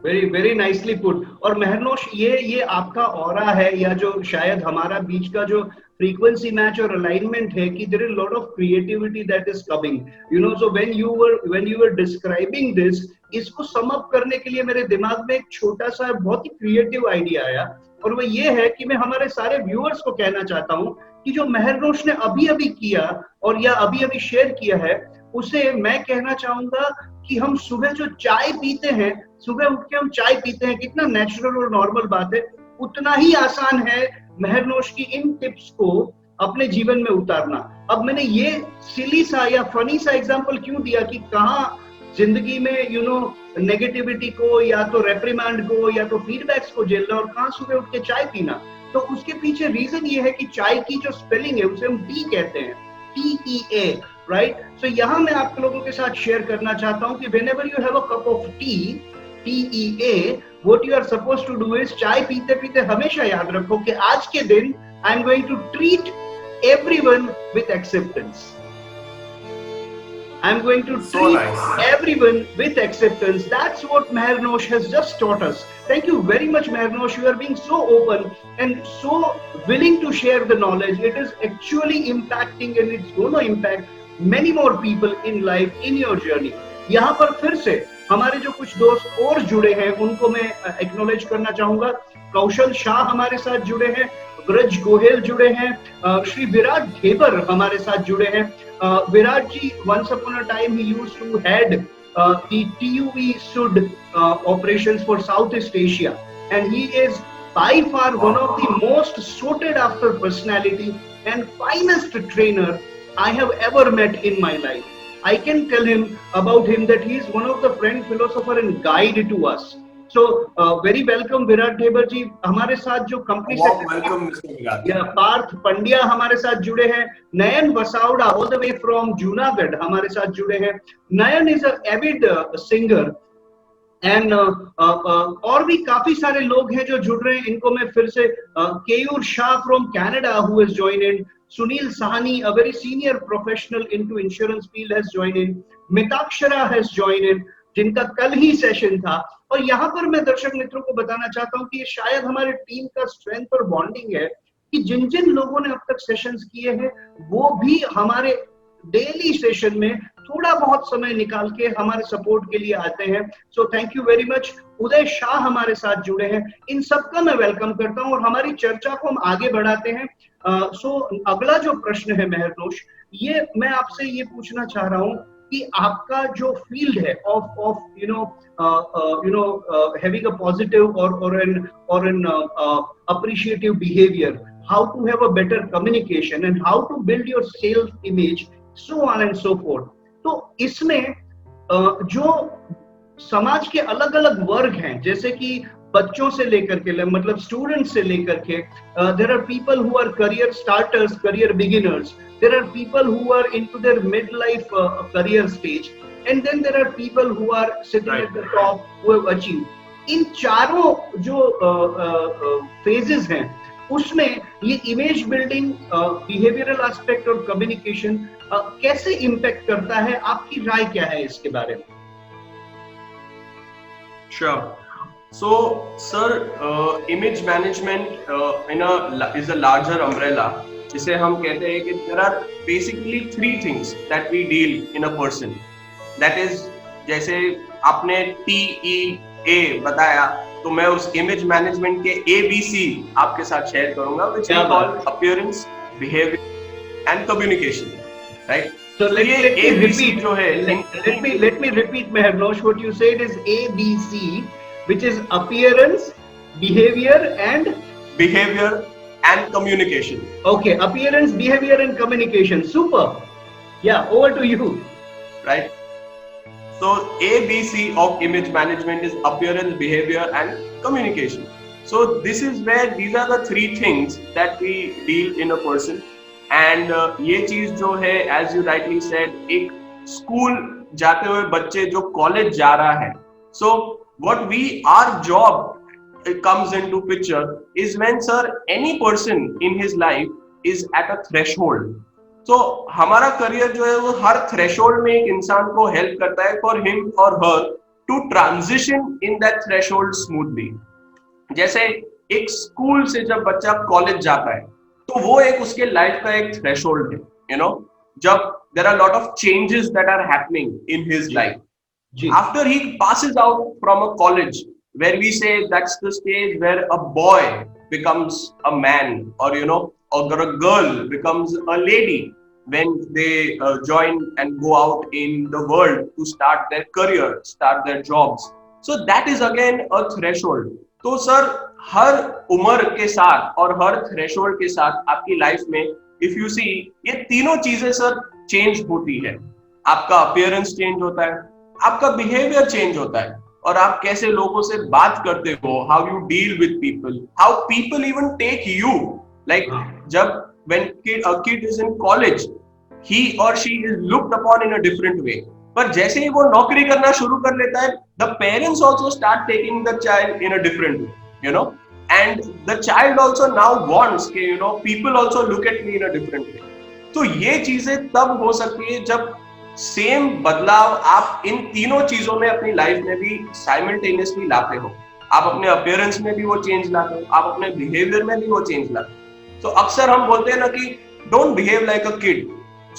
Very nicely put. और मेहरनोश, ये आपका aura है, या जो शायद हमारा बीच का जो frequency match और alignment है कि there is a lot of creativity that is coming, you know. So when you were describing this, इसको sum up करने के लिए मेरे दिमाग में एक छोटा सा बहुत ही creative idea आया, और वो ये है कि मैं हमारे सारे viewers को कहना चाहता हूँ कि जो मेहरनोश ने अभी किया और या अभी शेयर किया है, उसे मैं कहना चाहूंगा कि हम सुबह जो चाय पीते हैं, सुबह उठ के हम चाय पीते हैं, कितना नेचुरल और नॉर्मल बात है, उतना ही आसान है मेहरनोश की इन टिप्स को अपने जीवन में उतारना। अब मैंने ये सिली सा या फनी सा एग्जांपल क्यों दिया कि कहाँ जिंदगी में यू नो नेगेटिविटी को या तो रेप्रिमांड को या तो फीडबैक्स को झेलना, और कहाँ सुबह उठ के चाय पीना। तो उसके पीछे रीजन ये है कि चाय की जो स्पेलिंग है उसे हम टी कहते हैं, TEA, राइट। सो यहाँ मैं आप लोगों के साथ शेयर करना चाहता हूँ कि whenever you have a cup of tea, TEA, what you are supposed to do is चाय पीते पीते हमेशा याद रखो कि आज के दिन I am going to treat everyone with acceptance. I am going to treat everyone with acceptance. That's what Mehernosh has just taught us. Thank you very much, Mehernosh. You are being so open and so willing to share the knowledge. It is actually impacting, and it's going to impact many more people in life, in your journey. यहाँ पर फिर से हमारे जो कुछ दोस्त और जुड़े हैं उनको मैं एक्नॉलेज करना चाहूंगा। कौशल शाह हमारे साथ जुड़े हैं, ब्रज गोहेल जुड़े हैं, श्री विराट ढेबर हमारे साथ जुड़े हैं। विराट जी, once upon a time he used to head the TUV SUD operations for Southeast Asia, and he is by far one of the most sought after personality and finest trainer I have ever met in my life. I can tell him about him that he is one of the friend, philosopher and guide to us. So very welcome Virat Dhebar जी। हमारे साथ जो company से पार्थ पंड्या हमारे साथ जुड़े हैं, Nayan Vasavada all the way from Junagadh हमारे साथ जुड़े हैं। Nayan is a avid singer and और भी काफी सारे लोग हैं जो जुड़ रहे हैं, इनको मैं फिर से Keyur Shah from Canada who has joined in, Sunil Sahani, a very senior professional into insurance field, has joined in. Mitakshara has joined in, जिनका कल ही सेशन था। और यहाँ पर मैं दर्शक मित्रों को बताना चाहता हूँ कि ये शायद हमारे टीम का स्ट्रेंथ और बॉन्डिंग है कि जिन जिन लोगों ने अब तक सेशंस किए हैं वो भी हमारे डेली सेशन में थोड़ा बहुत समय निकाल के हमारे सपोर्ट के लिए आते हैं। So thank you very much. Uday Shah हमारे साथ जुड़े हैं, इन सबका मैं वेलकम करता हूं और हमारी चर्चा को हम आगे बढ़ाते हैं। सो अगला जो प्रश्न है मेहरनोश, ये मैं आपसे ये पूछना चाह रहा हूं कि आपका जो फील्ड है of you know having a positive और an appreciative behaviour, how to have a better communication and how to build your self image, so on and so forth. तो इसमें जो समाज के अलग अलग वर्ग हैं, जैसे कि बच्चों से लेकर के मतलब स्टूडेंट्स से लेकर के, there are people who are career starters, career beginners, there are people who are into their midlife career stage, and then there are people who are sitting at the top who have achieved. इन चारों जो phases हैं उसमें ये image building, behavioural aspect और communication कैसे impact करता है? आपकी राय क्या है इसके बारे में? Sure. So, sir, image management is a larger umbrella, जिसे हम कहते हैं कि there are basically three things that we deal in a person. That is, जैसे आपने TEA बताया, तो मैं उस इमेज मैनेजमेंट के ABC आपके साथ शेयर करूंगा, which is called appearance, behavior and communication, right? So let me repeat जो है, let me repeat Mehernosh, what you said is ABC, which is appearance, behavior and communication. Okay, appearance, behavior and communication. Super. Yeah, over to you. Right. So ABC of image management is appearance, behavior and communication. So this is where these are the three things that we deal in a person. And ये चीज जो है, as you rightly said, एक school जाते हुए बच्चे जो college जा रहा है, so what our job comes into picture is when, sir, any person in his life is at a threshold. तो हमारा करियर जो है वो हर थ्रेशोल्ड में एक इंसान को हेल्प करता है फॉर हिम और her to transition in that threshold smoothly. जैसे एक स्कूल से जब बच्चा कॉलेज जाता है तो वो एक उसके लाइफ का एक थ्रेशोल्ड है, यू नो, जब there are lot of changes that are happening in his life जी after he passes out from a college, where we say that's the stage where a boy becomes a man, or you know, or a girl becomes a lady when they join and go out in the world to start their career, start their jobs. So that is again a threshold. तो sir हर उम्र के साथ और हर threshold के साथ आपकी life में if you see ये तीनों चीजें सर चेंज होती है. आपका अपीयरेंस चेंज होता है, आपका बिहेवियर चेंज होता है, और आप कैसे लोगों से बात करते हो, how you deal with people, how people even take you. Like जब when a kid is in college, he or she is looked upon in a different way. पर जैसे ही वो नौकरी करना शुरू कर लेता है, the parents also start taking the child in a different way, you know, and the child also now wants कि you know people also look at me in a different way. तो ये चीजें तब हो सकती है जब सेम बदलाव आप इन तीनों चीजों में अपनी लाइफ में भी साइमल्टेनियसली लाते हो. आप अपने अपीयरेंस में भी वो चेंज लाते हो, आप अपने बिहेवियर में भी वो चेंज लाते हो. तो अक्सर हम बोलते हैं ना कि don't behave like a kid.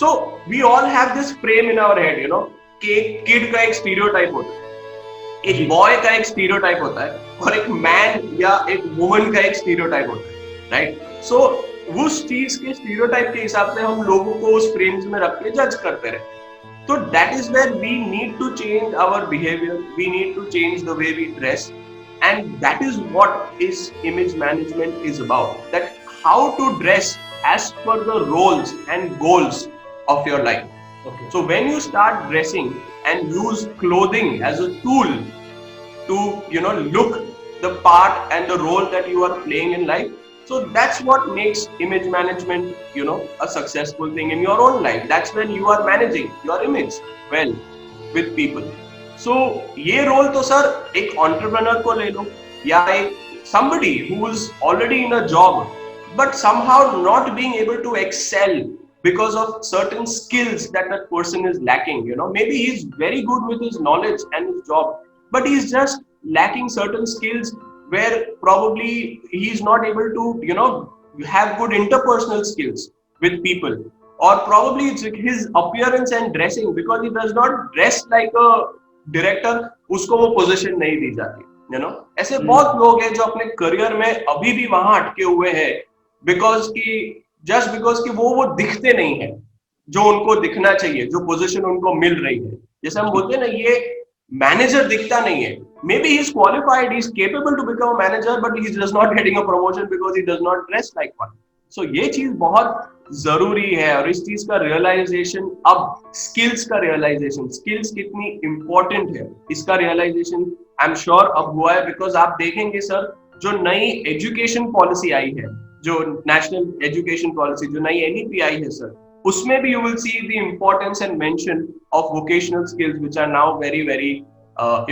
So we all have this frame in our head, you know, कि एक किड का एक स्टीरियोटाइप होता है, एक बॉय का एक स्टीरियोटाइप होता है, और एक मैन या एक वुमन का एक स्टीरियोटाइप होता है, राइट? सो उस चीज के स्टीरियोटाइप के हिसाब से हम लोगों को उस फ्रेम्स में रख के जज करते रहे. तो that is where we need to change our behaviour, we need to change the way we dress, and that is what is image management is about. That how to dress as per the roles and goals of your life. Okay. So when you start dressing and use clothing as a tool to, you know, look the part and the role that you are playing in life, so that's what makes image management, you know, a successful thing in your own life. That's when you are managing your image well with people. So ये role तो sir एक entrepreneur को ले लो, या एक somebody who is already in a job but somehow not being able to excel because of certain skills that that person is lacking. You know, maybe he's very good with his knowledge and his job, but he's just lacking certain skills where probably he's not able to, you know, have good interpersonal skills with people, or probably it's his appearance and dressing, because he does not dress like a director, usko wo position nahi di jati. You know, ऐसे बहुत लोग हैं जो अपने career में अभी भी वहां अटके हुए हैं बिकॉज की जस्ट बिकॉज की वो दिखते नहीं है जो उनको दिखना चाहिए, जो पोजीशन उनको मिल रही है. जैसे हम बोलते हैं ना, ये मैनेजर दिखता नहीं है, may be he is qualified, he is capable to become a manager, but he is not getting a promotion because he does not dress like one. So ये चीज बहुत जरूरी है, और इस चीज का रियलाइजेशन, अब स्किल्स का रियलाइजेशन, स्किल्स कितनी इंपॉर्टेंट है इसका रियलाइजेशन आई एम श्योर अब हुआ है. बिकॉज आप देखेंगे सर, जो नई एजुकेशन पॉलिसी आई है, जो नेशनल एजुकेशन पॉलिसी, जो नई एनईपी आई है सर, उसमें भी you will see the importance and mention of vocational skills which are now very very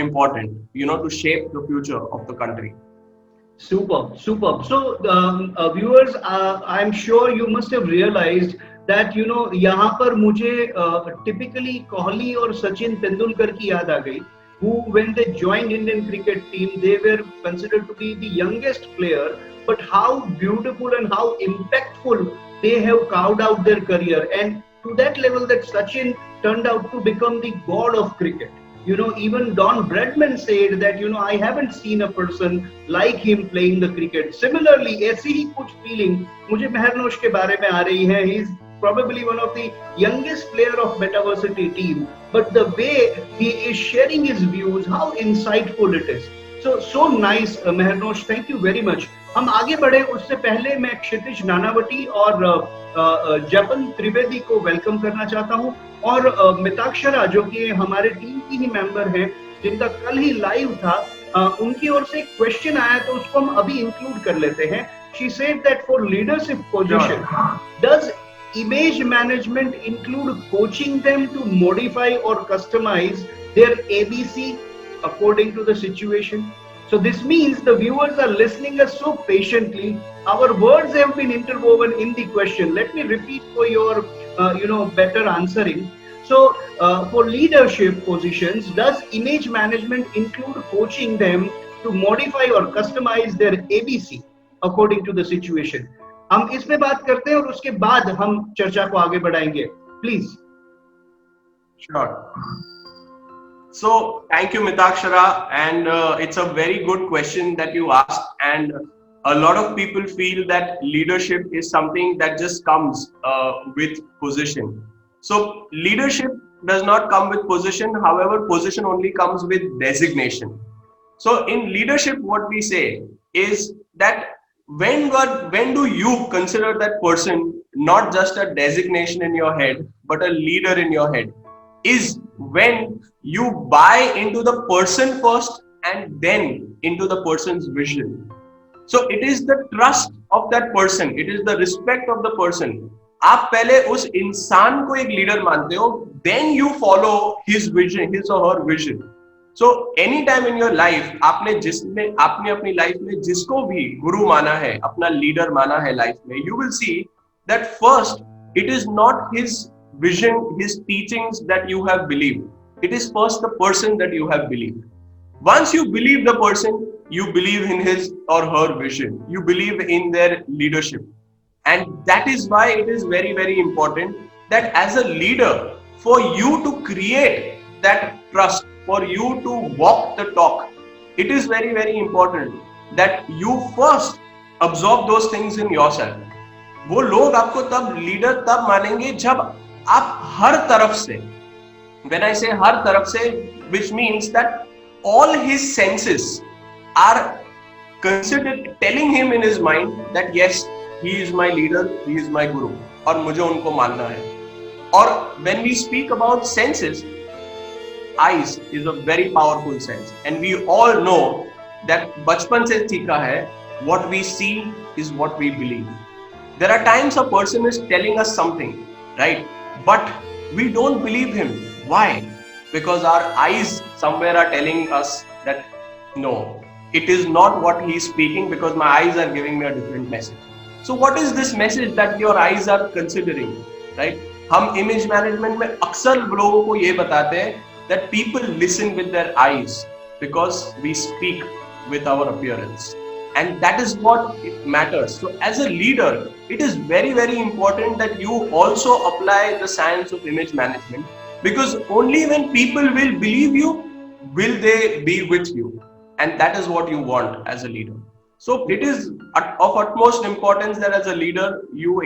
important, you know, to shape the future of the country. Superb, superb. So viewers, I'm sure you must have realized that, you know, यहाँ पर मुझे typically Kohli और सचिन तेंदुलकर की याद आ गई, who when they joined Indian cricket team, they were considered to be the youngest player, but how beautiful and how impactful they have carved out their career, and to that level that Sachin turned out to become the god of cricket. You know, even Don Bradman said that, you know, I haven't seen a person like him playing the cricket. Similarly, ऐसी ही कुछ feeling मुझे महरनोश के बारे में आ रही है. He is probably one of the youngest player of Metaversity team, but the way he is sharing his views, how insightful it is. So nice, महरनोश, thank you very much. हम आगे बढ़े उससे पहले मैं क्षितिज नानावटी और जपन त्रिवेदी को वेलकम करना चाहता हूं, और मिताक्षरा जो कि हमारे टीम की ही मेंबर हैं, जिनका कल ही लाइव था, उनकी ओर से एक क्वेश्चन आया, तो उसको हम अभी इंक्लूड कर लेते हैं. She said that for leadership position, does image management include coaching them to modify or customize their ABC according to the situation? So this means the viewers are listening us so patiently. Our words have been interwoven in the question. Let me repeat for your better answering. So for leadership positions, does image management include coaching them to modify or customize their ABC according to the situation? हम इस पे बात करते हैं और उसके बाद हम चर्चा को आगे बढ़ाएंगे, please. Sure. So, thank you, Mitakshara. And it's a very good question that you asked. And a lot of people feel that leadership is something that just comes with position. So, leadership does not come with position. However, position only comes with designation. So, in leadership, what we say is that when do you consider that person not just a designation in your head, but a leader in your head? Is when you buy into the person first and then into the person's vision. So it is the trust of that person, it is the respect of the person. आप पहले उस इंसान को एक leader मानते हो, then you follow his vision, his or her vision. So anytime in your life, आपने अपनी लाइफ में जिसको भी गुरु माना है, अपना लीडर माना है लाइफ में, you will see that first it is not his vision, his teachings that you have believed. It is first the person that you have believed. Once you believe the person, you believe in his or her vision. You believe in their leadership. And that is why it is very, very important that as a leader, for you to create that trust, for you to walk the talk, it is very, very important that you first absorb those things in yourself. वो लोग आपको तब leader तब मानेंगे जब आप हर तरफ से, when I say हर तरफ से, which means that all his senses are considered telling him in his mind that yes, he is my leader, he is my guru, और मुझे उनको मानना है. और when we speak about senses, eyes is a very powerful sense, and we all know that बचपन से सीखा है, what we see is what we believe. There are times a person is telling us something, right? But we don't believe him. Why? Because our eyes somewhere are telling us that no, it is not what he is speaking, because my eyes are giving me a different message. So what is this message that your eyes are considering, right? हम image management में अक्सर लोगों को ये बताते हैं that people listen with their eyes because we speak with our appearance. And that is what it matters. So as a leader, it is very, very important that you also apply the science of image management, because only when people will believe you, will they be with you. And that is what you want as a leader. So it is of utmost importance that as a leader, you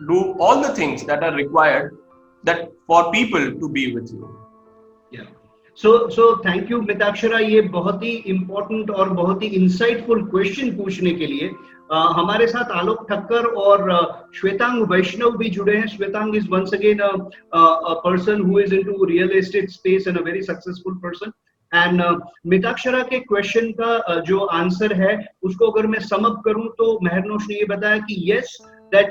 do all the things that are required that for people to be with you. Yeah. So thank you Mitakshara, ये बहुत ही important और बहुत ही insightful question पूछने के लिए। हमारे साथ आलोक ठक्कर और श्वेतांग वैष्णव भी जुड़े हैं। Shwetang is once again a person who is into real estate space and a very successful person. And Mitakshara के क्वेश्चन का जो आंसर है उसको अगर मैं सम अप करूं तो महरनोश ने ये बताया कि yes, that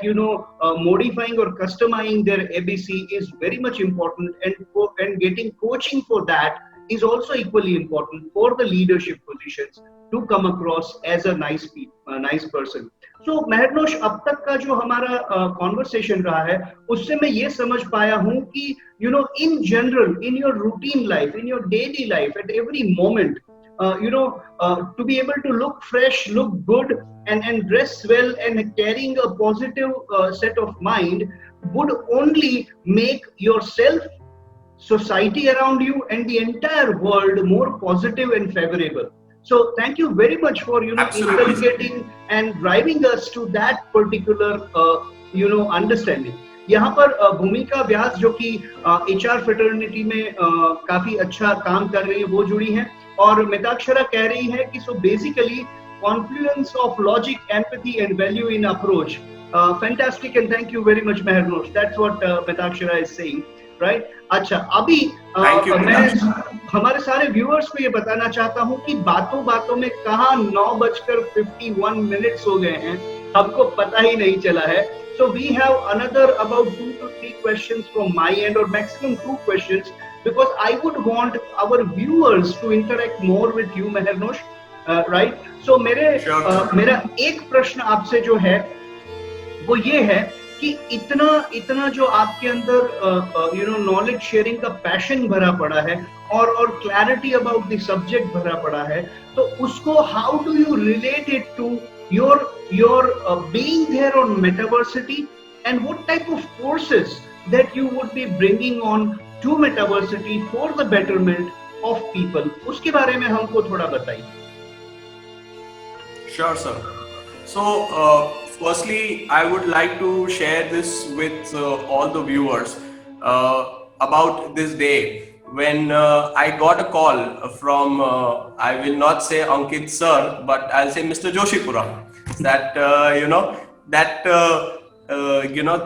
modifying or customizing their ABC is very much important, and getting coaching for that is also equally important for the leadership positions to come across as a nice person. So महरनोश, अब तक का जो हमारा conversation रहा है उससे मैं ये समझ पाया हूँ कि in general, in your routine life, in your daily life, at every moment, to be able to look fresh, look good, and dress well, and carrying a positive set of mind would only make yourself, society around you, and the entire world more positive and favorable. So thank you very much for inculcating and driving us to that particular understanding. यहाँ पर भूमिका व्यास जो कि HR fraternity में काफी अच्छा काम कर रही है, वो जुड़ी हैं, और मिताक्षरा कह रही है कि so basically confluence of logic, empathy and value in approach. Fantastic, and thank you very much Mehernosh. That's what Mitakshara is saying, right? अच्छा, अभी मैं हमारे सारे व्यूअर्स को ये बताना चाहता हूँ कि बातों बातों में कहाँ 9:51 हो गए हैं, आपको पता ही नहीं चला है. So we have another about 2 to 3 questions from my end, or maximum 2 questions, because I would want our viewers to interact more with you, Mehernosh, right? So मेरा एक प्रश्न आपसे जो है वो ये है कि इतना जो आपके अंदर नॉलेज शेयरिंग का पैशन भरा पड़ा है और क्लैरिटी अबाउट द सब्जेक्ट भरा पड़ा है, तो उसको how do you relate it to your being there on Metaversity, and what type of courses that you would be bringing on to Metaversity for the betterment of people, उसके बारे में हमको थोड़ा बताइए. Sure, sir. So, firstly, I would like to share this with all the viewers about this day when I got a call from, I will not say Ankit sir, but I'll say Mr. Joshipura, that,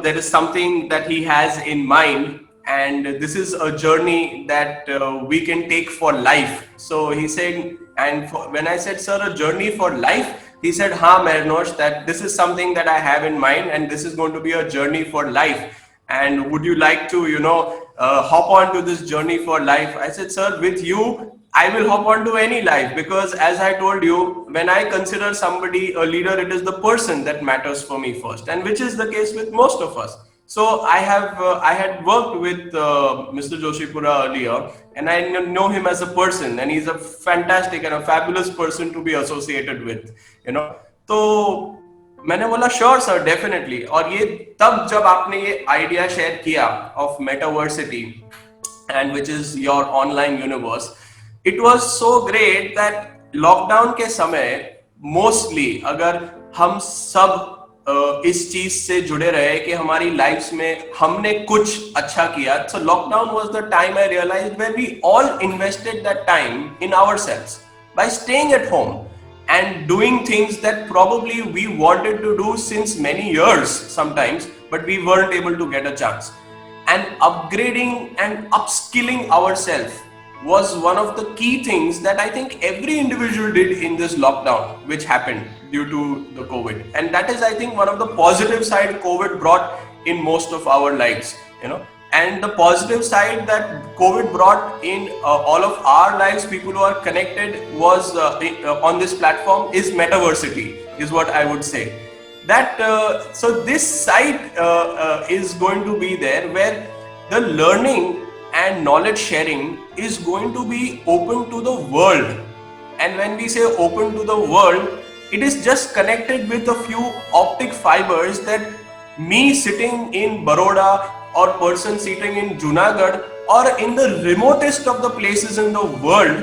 there is something that he has in mind, and this is a journey that we can take for life. So he said, and when I said, sir, a journey for life, he said, ha, Mernosh, that this is something that I have in mind, and this is going to be a journey for life. And would you like to, hop on to this journey for life? I said, sir, with you, I will hop on to any life, because as I told you, when I consider somebody a leader, it is the person that matters for me first, and which is the case with most of us. So I had worked with Mr. Joshipura earlier, and I know him as a person, and he's a fantastic and a fabulous person to be associated with, तो मैंने बोला sure sir definitely. और ये तब जब आपने ये idea share किया of Metaversity and which is your online universe, it was so great that lockdown के समय मोस्टली अगर हम सब इस चीज से जुड़े रहे कि हमारी लाइफ्स में हमने कुछ अच्छा किया. So lockdown was the time I realised where we all invested that time in ourselves by staying at home and doing things that probably we wanted to do since many years sometimes, but we weren't able to get a chance. And upgrading and upskilling ourselves was one of the key things that I think every individual did in this lockdown, which happened due to the COVID. And that is, I think, one of the positive side COVID brought in most of our lives, And the positive side that COVID brought in all of our lives, people who are connected, was on this platform is Metaversity, is what I would say. That so this side is going to be there, where the learning and knowledge sharing is going to be open to the world. And when we say open to the world, it is just connected with a few optic fibers that me sitting in Baroda, or person sitting in Junagadh, or in the remotest of the places in the world,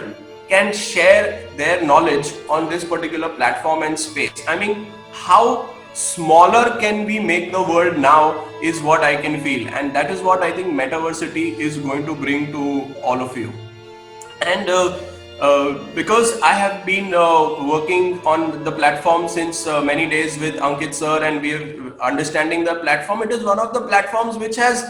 can share their knowledge on this particular platform and space. I mean, how smaller can we make the world now is what I can feel, and that is what I think Metaversity is going to bring to all of you. And because I have been working on the platform since many days with Ankit sir, and we are understanding the platform, it is one of the platforms which has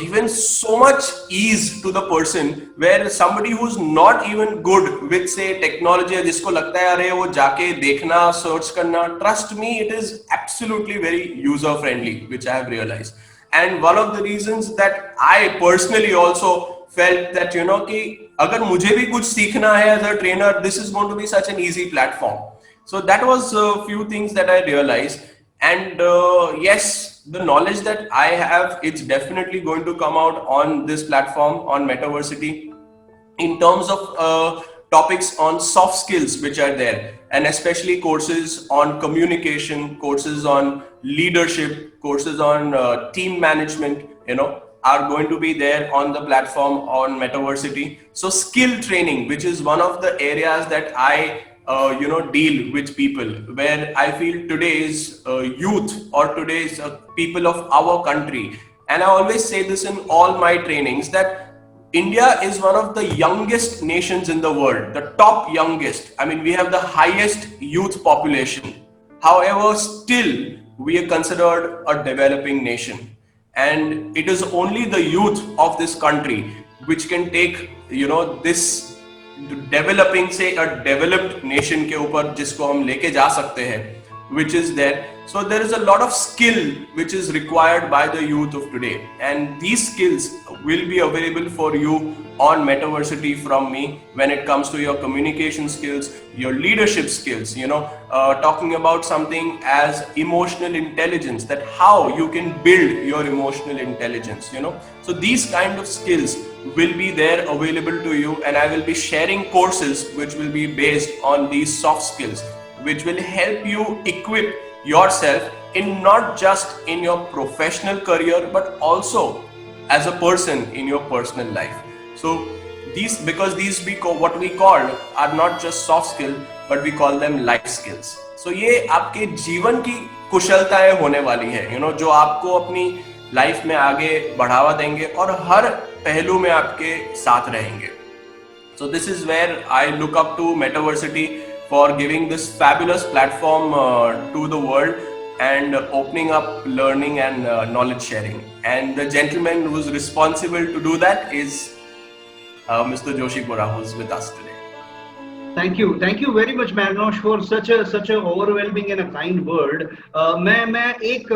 given so much ease to the person, where somebody who's not even good with say technology, जिसको लगता है अरे वो जाके देखना search करना, trust me, it is absolutely very user friendly, which I have realized. And one of the reasons that I personally also felt that कि अगर मुझे भी कुछ सीखना है as a trainer, this is going to be such an easy platform. So that was a few things that I realized. And yes, the knowledge that I have, it's definitely going to come out on this platform, on Metaversity, in terms of topics on soft skills which are there, and especially courses on communication, courses on leadership, courses on team management, are going to be there on the platform on Metaversity. So skill training, which is one of the areas that I deal with people, where I feel today's youth or today's people of our country, and I always say this in all my trainings, that India is one of the youngest nations in the world, the top youngest. I mean, we have the highest youth population. However, still we are considered a developing nation. And it is only the youth of this country which can take, this developing, say a developed nation के ऊपर जिसको हम लेके जा सकते हैं, which is there. So there is a lot of skill which is required by the youth of today, and these skills will be available for you on Metaversity from me when it comes to your communication skills, your leadership skills, talking about something as emotional intelligence, that how you can build your emotional intelligence, So these kind of skills will be there available to you, and I will be sharing courses which will be based on these soft skills, which will help you equip yourself in not just in your professional career but also as a person in your personal life. So because these what we call are not just soft skill but we call them life skills. So ये आपके जीवन की कुशलताएं होने वाली है, जो आपको अपनी लाइफ में आगे बढ़ावा देंगे और हर पहलू में आपके साथ रहेंगे. So this is where I look up to Metaversity for giving this fabulous platform to the world and opening up learning and knowledge sharing. And the gentleman who's responsible to do that is Mr. Joshipura, who's with us today. Thank you very much, Mahenosh, for such a overwhelming and a kind word. मैं एक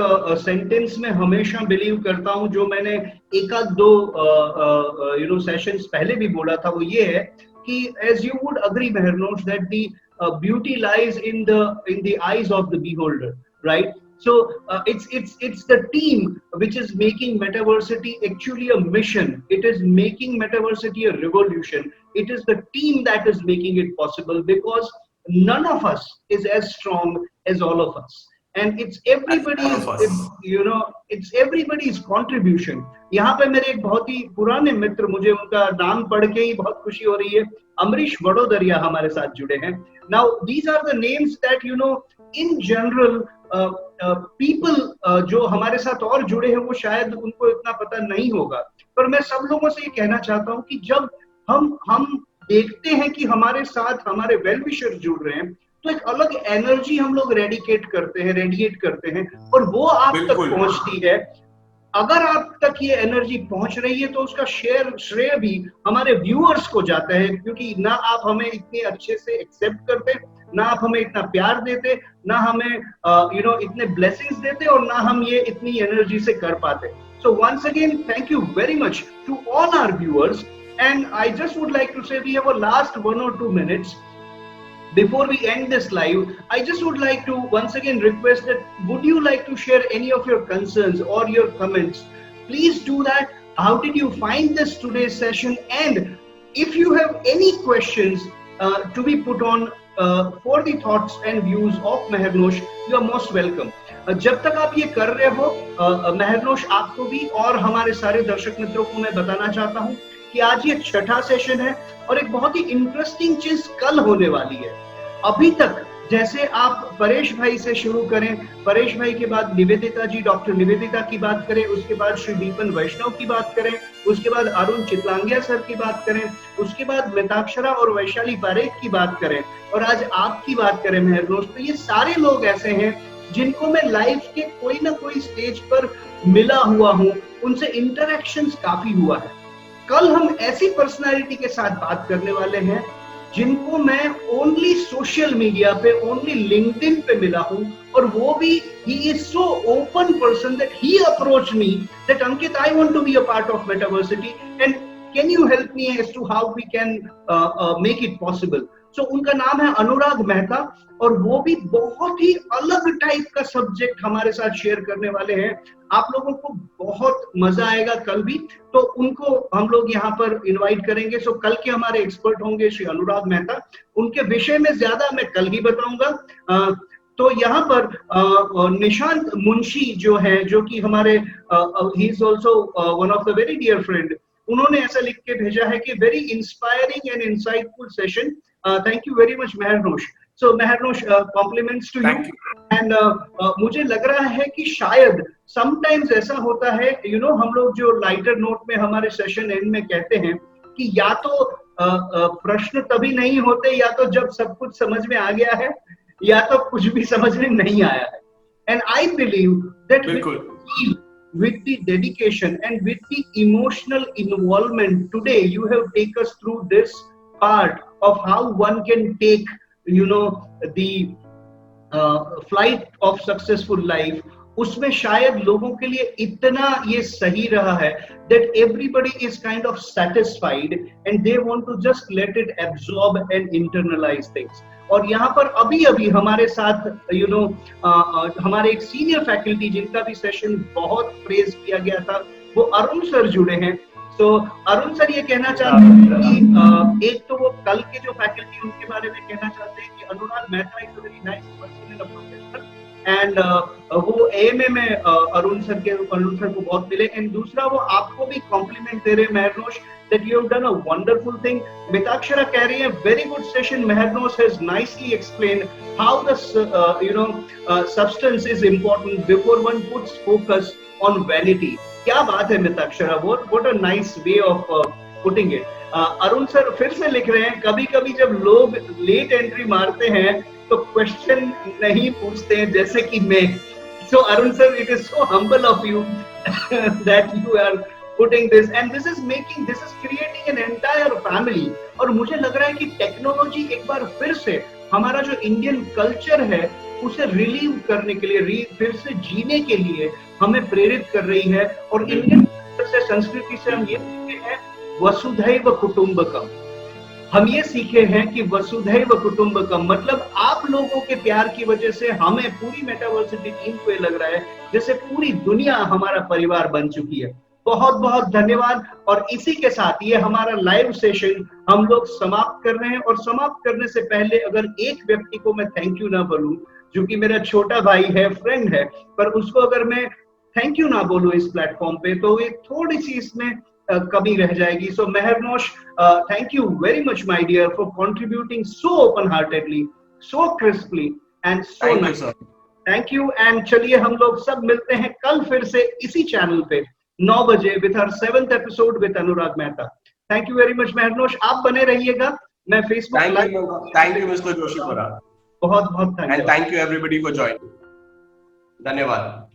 sentence में हमेशा believe करता हूँ, जो मैंने एक आध दो सेशंस पहले भी बोला था, वो ये है कि as you would agree, Mahenosh, that the beauty lies in the eyes of the beholder, right? So it's the team which is making Metaversity actually a mission. It is making Metaversity a revolution. It is the team that is making it possible, because none of us is as strong as all of us. And it's everybody's contribution. यहाँ पे मेरे एक बहुत ही पुराने मित्र, मुझे उनका नाम पढ़ के ही बहुत खुशी हो रही है, अमरीश वडोदरिया हमारे साथ जुड़े हैं. Now these are the names that in general people जो हमारे साथ और जुड़े हैं वो शायद उनको इतना पता नहीं होगा. पर मैं सब लोगों से ये कहना चाहता हूँ कि जब हम देखते हैं कि हमारे साथ हमारे वेल विशर जुड़ रहे हैं, तो एक अलग एनर्जी हम लोग रेडिएट करते हैं और वो आप तक पहुंचती है. अगर आप तक ये एनर्जी पहुंच रही है तो उसका श्रेय भी हमारे व्यूअर्स को जाता है, क्योंकि ना आप हमें इतने अच्छे से एक्सेप्ट करते, ना आप हमें इतना प्यार देते, ना हमें इतने ब्लेसिंग्स देते, और ना हम ये इतनी एनर्जी से कर पाते. So once again, thank you very much to all our viewers, and I just would like to say we have a last 1 or 2 minutes before we end this live. I just would like to once again request that would you like to share any of your concerns or your comments? Please do that. How did you find this today's session? And if you have any questions to be put on for the thoughts and views of Mahenosh, you are most welcome. जब तक आप ये कर रहे हो, महरनोश आपको भी और हमारे सारे दर्शक मित्रों को मैं बताना चाहता हूँ कि आज ये छठा सेशन है और एक बहुत ही इंटरेस्टिंग चीज कल होने वाली है. अभी तक जैसे आप परेश भाई से शुरू करें, परेश भाई के बाद निवेदिता जी, डॉक्टर निवेदिता की बात करें, उसके बाद श्री दीपन वैष्णव की बात करें, उसके बाद अरुण चितलांगिया सर की बात करें, उसके बाद मिताक्षरा और वैशाली पारेख की बात करें, और आज आपकी बात करें महरनोश, तो ये सारे लोग ऐसे हैं जिनको मैं लाइफ के कोई ना कोई स्टेज पर मिला हुआ हूँ, उनसे इंटरेक्शंस काफी हुआ है. कल हम ऐसी पर्सनालिटी के साथ बात करने वाले हैं जिनको मैं ओनली सोशल मीडिया पे, ओनली लिंक्डइन पे मिला हूं, और वो भी he is so open person that he approach me that Ankit, I want to be a part of Metaversity and can you help me as to how we can make it possible. So उनका नाम है अनुराग मेहता, और वो भी बहुत ही अलग type का subject हमारे साथ शेयर करने वाले हैं. आप लोगों को बहुत मजा आएगा कल भी, तो उनको हम लोग यहाँ पर इनवाइट करेंगे. सो कल के हमारे एक्सपर्ट होंगे श्री अनुराग मेहता. उनके विषय में ज्यादा मैं कल ही बताऊंगा. तो यहाँ पर निशांत मुंशी जो है, जो कि हमारे he is also one of the very dear friend, उन्होंने ऐसा लिख के भेजा है कि very inspiring and insightful session. Thank you very much Mehernosh. So Mahenosh, compliments to you. And मुझे लग रहा है कि शायद sometimes ऐसा होता है, हम लोग जो लाइटर नोट में हमारे सेशन एंड में कहते हैं कि या तो प्रश्न तभी नहीं होते, या तो जब सब कुछ समझ में आ गया है, या तो कुछ भी समझ में नहीं आया है. And I believe that with the dedication and with the emotional involvement today, you have taken us through this part of how one can take the flight of successful life. उसमें शायद लोगों के लिए इतना ये सही रहा है that everybody is kind of satisfied and they want to just let it absorb and internalize things. और यहाँ पर अभी हमारे साथ हमारे एक सीनियर फैकल्टी जिनका भी सेशन बहुत प्रेज किया गया था, वो अरुण सर जुड़े हैं. तो अरुण सर ये कहना चाहते हैं कि एक तो वो कल के जो फैकल्टी उनके बारे में कहना चाहते हैं कि Anurag Mehta is a very nice person and a professional, and वो एएमए में अरुण सर को बहुत मिले, एंड दूसरा वो आपको भी कॉम्प्लीमेंट दे रहे हैं मेहरनोश that you have done a wonderful thing. Mitakshara कह रही है very good session. Mehernosh has nicely explained how the substance is important before one puts focus on vanity. क्या बात है Mitakshara, what a nice way of putting it. Arun sir फिर से लिख रहे हैं कभी कभी जब लोग लेट एंट्री मारते हैं तो क्वेश्चन नहीं पूछते हैं जैसे कि मैं. So Arun sir, it is so humble of you that you are putting this, and this is creating an entire family. और मुझे लग रहा है कि टेक्नोलॉजी एक बार फिर से हमारा जो इंडियन कल्चर है उसे रिलीव करने के लिए, फिर से जीने के लिए हमें प्रेरित कर रही है. और इंडियन कल्चर से, संस्कृति से हम ये सीखे हैं वसुधैव कुटुंबकम. हम ये सीखे हैं कि वसुधैव कुटुंबकम मतलब आप लोगों के प्यार की वजह से हमें, पूरी मेटावर्सिटी टीम को ये लग रहा है जैसे पूरी दुनिया हमारा परिवार बन चुकी है. बहुत बहुत धन्यवाद. और इसी के साथ ये हमारा लाइव सेशन हम लोग समाप्त कर रहे हैं. और समाप्त करने से पहले अगर एक व्यक्ति को मैं थैंक यू ना बोलूं, जो कि मेरा छोटा भाई है, फ्रेंड है, पर उसको अगर मैं थैंक यू ना बोलूं इस प्लेटफॉर्म पे तो ये थोड़ी सी इसमें कमी रह जाएगी. So Mehernosh, thank you very much my dear for contributing so open heartedly, so crisply and so nice. Thank you. And चलिए हम लोग सब मिलते हैं कल फिर से इसी चैनल पे 9 बजे with our 7th episode with Anurag Mehta. Thank you very much Mehernosh, आप बने रहिएगा. मैं Facebook live. Thank you mister Joshipura. बहुत बहुत धन्यवाद. And thank you everybody for joining. धन्यवाद.